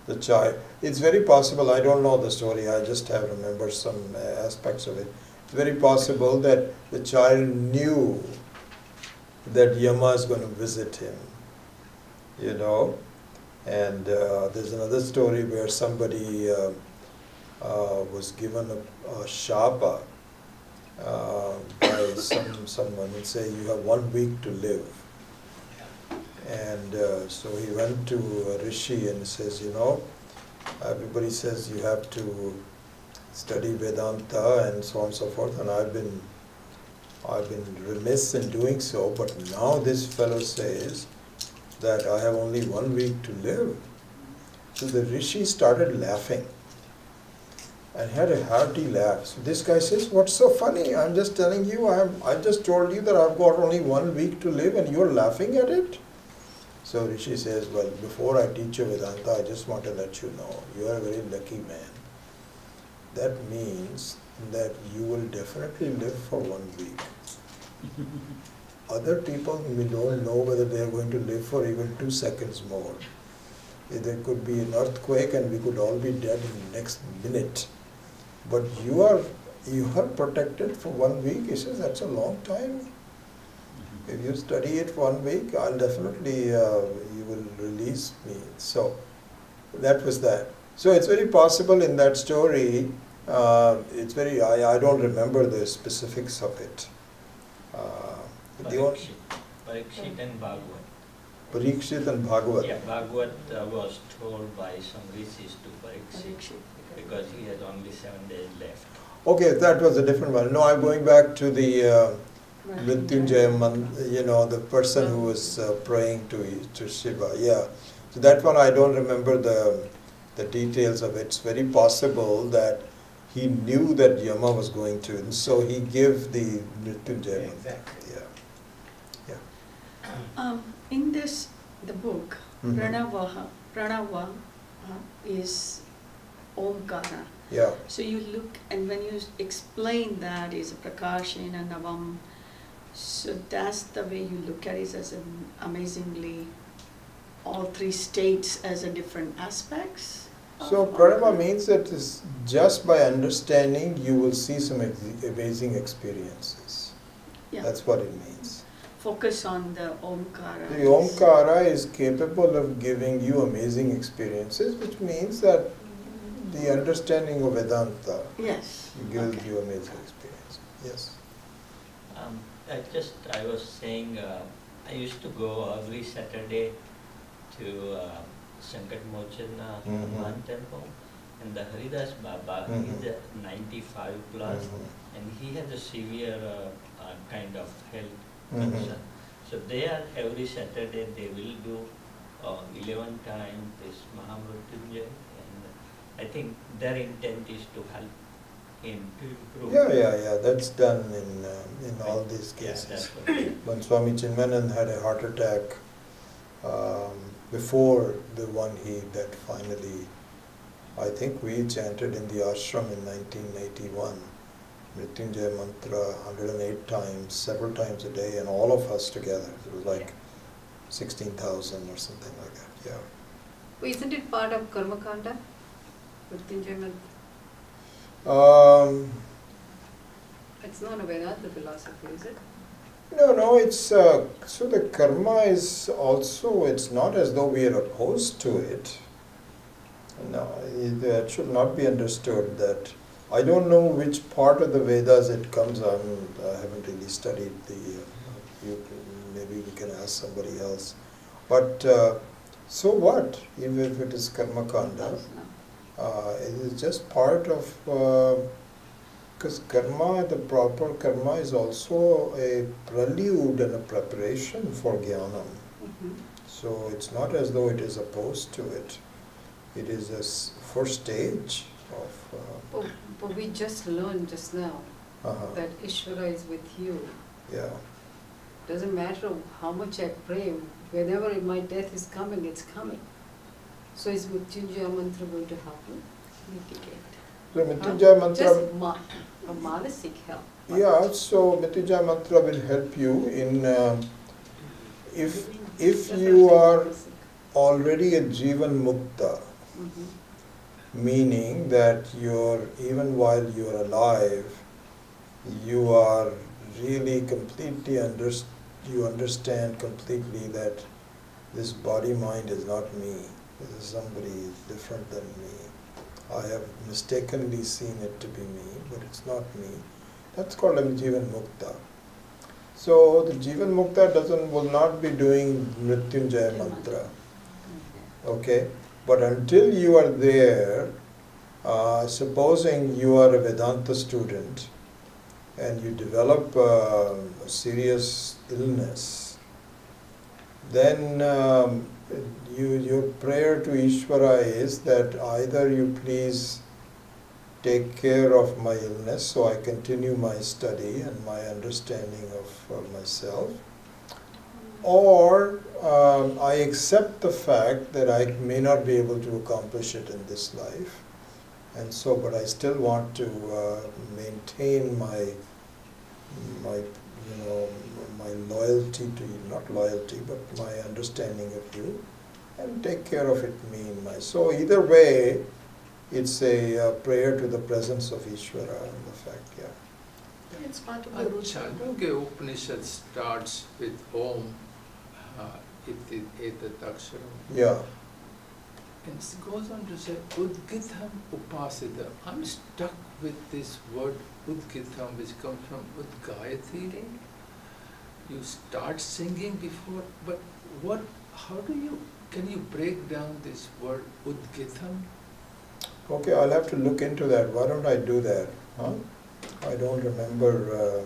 the child. It's very possible. I don't know the story. I just have remembered some aspects of it. It's very possible that the child knew that Yama is going to visit him. And there's another story where somebody was given a shapa by someone and say, you have 1 week to live. And so he went to a rishi and says, everybody says you have to study Vedanta and so on and so forth, and I've been remiss in doing so, but now this fellow says that I have only 1 week to live. So the rishi started laughing and had a hearty laugh. So this guy says, what's so funny? I'm just telling you, I just told you that I've got only 1 week to live and you're laughing at it? So rishi says, well, before I teach you Vedanta, I just want to let you know, you are a very lucky man. That means that you will definitely live for 1 week. Other people, we don't know whether they are going to live for even 2 seconds more. There could be an earthquake and we could all be dead in the next minute. But you are protected for 1 week. He says, that's a long time. If you study it 1 week, I'll definitely, you will release me. So that was that. So it's very possible in that story, I don't remember the specifics of it. Parikshit and Bhagavad. Parikshit and Bhagavad. Yeah, Bhagavad was told by some rishis to Parikshit because he had only 7 days left. Okay, that was a different one. No, I'm going back to the Mrityunjaya, the person who was praying to Shiva. Yeah, so that one I don't remember the details of it. It's very possible that he knew that Yama was going to, and so he gave the Mrityunjaya. Exactly. In the book, Pranava is Omkara. Yeah. So you look, and when you explain that is a Prakashin and Navam, so that's the way you look at it, as an amazingly, all three states as a different aspects? So of- pranava means that is just by understanding you will see some amazing experiences. Yeah. That's what it means. Focus on the Omkara. The Omkara is capable of giving you amazing experiences, which means that the understanding of Vedanta Yes. gives Okay. you amazing experience. Yes. I was saying, I used to go every Saturday to Sankat Mochan Hanuman temple, and the Haridas Baba, he's 95 plus, and he has a severe kind of health concern. So they are every Saturday they will do 11 times this Mahamrutyunjay, and I think their intent is to help him to improve. Yeah. That's done in all these Yeah, cases. that's what When Swami Chinmayanand had a heart attack, before the one that finally, I think we chanted in the ashram in 1981, Mrityunjaya mantra 108 times, several times a day, and all of us together. It was like 16,000 or something like that, yeah. Well, isn't it part of Karma Kanda? Mrityunjaya mantra? It's not a Vedanta philosophy, is it? No, it's, so the karma is also, it's not as though we are opposed to it. No, that should not be understood that, I don't know which part of the Vedas it comes on, I haven't really studied maybe we can ask somebody else. But so what, even if it is karma kanda, it is just part of, because karma, the proper karma is also a prelude and a preparation for jnanam. So it's not as though it is opposed to it. It is a first stage of... But we just learned just now that Ishvara is with you. Yeah. Doesn't matter how much I pray, whenever my death is coming, it's coming. So is Mrityunjaya mantra going to help me mitigate? So Mrityunjaya mantra... Just a manasik help. Yeah, so Mrityunjaya mantra will help you in... if you are already a Jivan Mukta, meaning that even while you're alive, you are really completely you understand completely that this body-mind is not me. This is somebody different than me. I have mistakenly seen it to be me, but it's not me. That's called a Jivan Mukta. So the Jivan Mukta will not be doing Mrityunjaya mantra. Okay? But until you are there, supposing you are a Vedanta student and you develop a serious illness, then your prayer to Ishvara is that either you please take care of my illness so I continue my study and my understanding of myself, or I accept the fact that I may not be able to accomplish it in this life, and so, but I still want to maintain my loyalty to you, not loyalty, but my understanding of you, and take care of it meanwhile. So either way, it's a prayer to the presence of Ishvara and the fact, yeah. It's part of the root. Chandogya Upanishad starts with Om, iti etat aksharam. Yeah. And it goes on to say Udgitham Upasita. I'm stuck with this word Udgitham, which comes from Udgayati. You start singing before, but can you break down this word Udgitham? Okay, I'll have to look into that. Why don't I do that? Huh? I don't remember,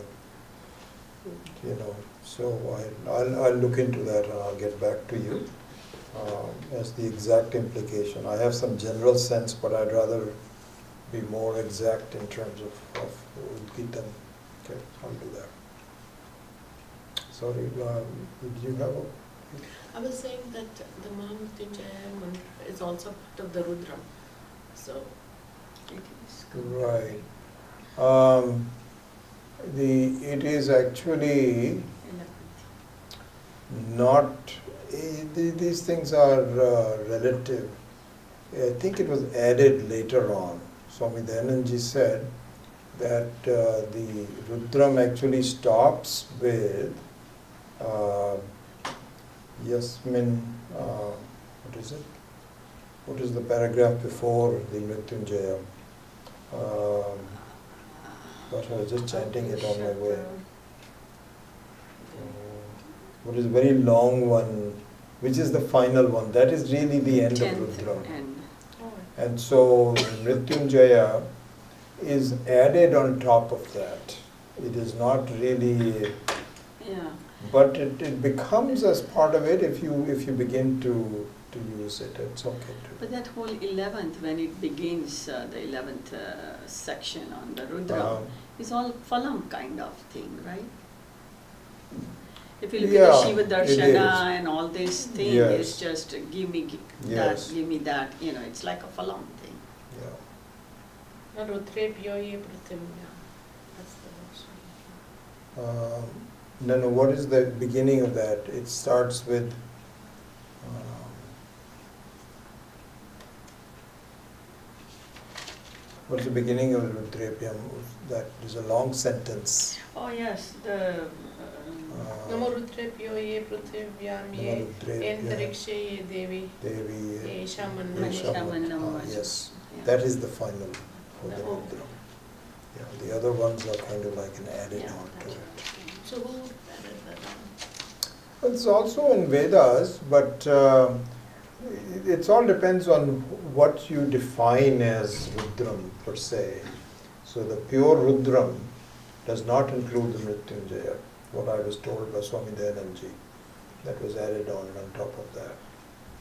so I'll look into that and I'll get back to you as the exact implication. I have some general sense, but I'd rather be more exact in terms of Udgitam. Okay, I'll do that. Sorry, did you have a... I was saying that the Mahamrutyunjaya mantra is also part of the Rudram. So It is. Right. It is actually 11th. not, these things are relative. I think it was added later on. Swami Dayananji said that the Rudram actually stops with Yasmin, what is it? What is the paragraph before the Mrityunjaya? Gosh, I was just chanting it on my way. What is a very long one, which is the final one? That is really the end of 10th Rudram. end. And so Mrityunjaya is added on top of that. It is not really, Yeah. but it becomes as part of it if you begin to use it. It's okay But that whole 11th, when it begins, the 11th section on the Rudra, to. is all phalam kind of thing, right? If you look Yeah, at the Shiva it Darshana is. and all this thing, Yes. it's just give me Yes. that, give me that, it's like a phalam thing. Yeah. Rudrebhyo ye Prithimya. That's the verse. No, what is the beginning of that? It starts with what's the beginning of Rudrebhyam? That is a long sentence. Oh yes, the Namo Rudrebhyo ye Prithimyam ye Entarikshe ye Devi Devi, ye Shaman Shaman Namo. yes, yeah. that is the final for the The- Rudra. Yeah, the other ones are kind of like an added Yeah, on to that's it. So who added that on? It's also in Vedas, but it all depends on what you define as Rudram per se. So the pure Rudram does not include the Mrityunjaya, what I was told by Swami Dayananji. That was added on top of that,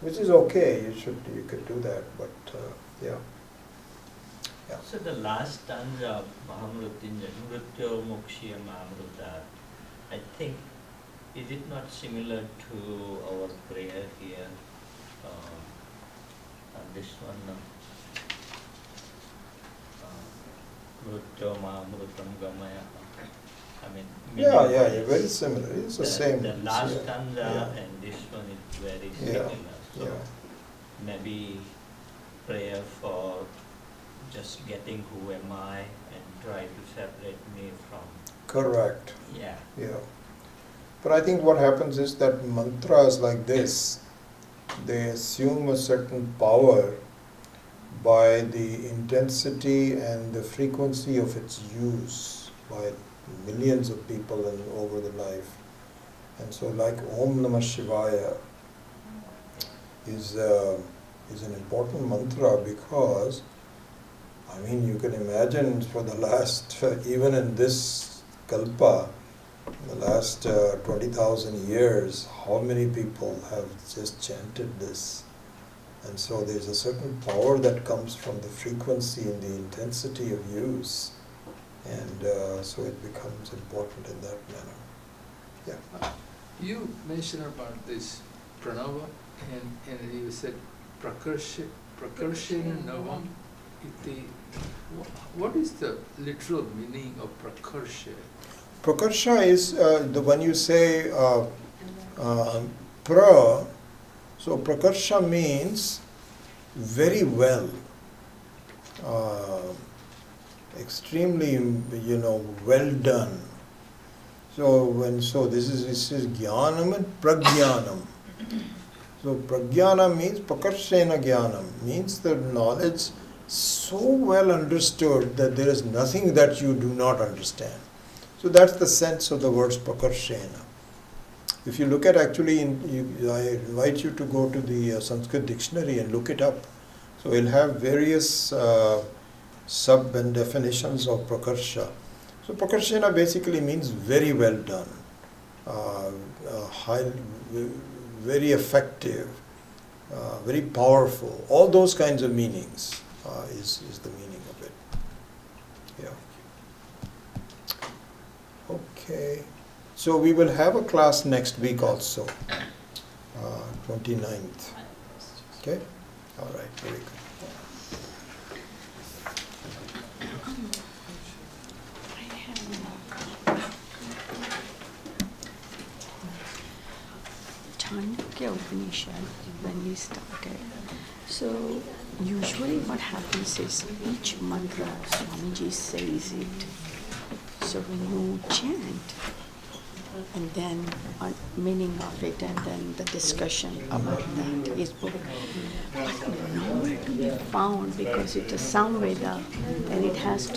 which is okay. You could do that, but yeah. Yeah. So the last stanza of Mahamrutyunjaya, Mrityo Mokshya Mahamruta, I think, is it not similar to our prayer here? This one, Mrityo Mahamrutam Gamaya. I mean, Yeah, very similar. It's the same. The last yeah, stanza yeah. and this one is very Yeah, similar. So yeah. maybe prayer for just getting who am I and try to separate me from, Correct. yeah. Yeah. But I think what happens is that mantras like this, they assume a certain power by the intensity and the frequency of its use by millions of people and over the life. And so like Om Namah Shivaya is an important mantra because, I mean, you can imagine for the last, even in this kalpa, the last 20,000 years, how many people have just chanted this. And so there's a certain power that comes from the frequency and the intensity of use. And so it becomes important in that manner. Yeah. You mentioned about this pranava, and you said prakarshena navam iti. What is the literal meaning of prakarsha? Prakarsha is the one you say pra. So prakarsha means very well, extremely, well done. So this is jnanam and prajnanam. So prajnana means prakarshena jnanam, means the knowledge so well understood that there is nothing that you do not understand. So that's the sense of the words prakarshena. If you look at actually, I invite you to go to the Sanskrit dictionary and look it up. So it'll have various sub and definitions of prakarsha. So prakarshena basically means very well done, high, very effective, very powerful. All those kinds of meanings is the meaning of it. Yeah. Okay. So we will have a class next week also, 29th. Okay? All right, very good. Mandukya Upanishad, when we started, so usually what happens is each mantra, Swamiji says it. So when you chant, and then meaning of it, and then the discussion about that is book. But nowhere to be found because it's a Samveda and it has to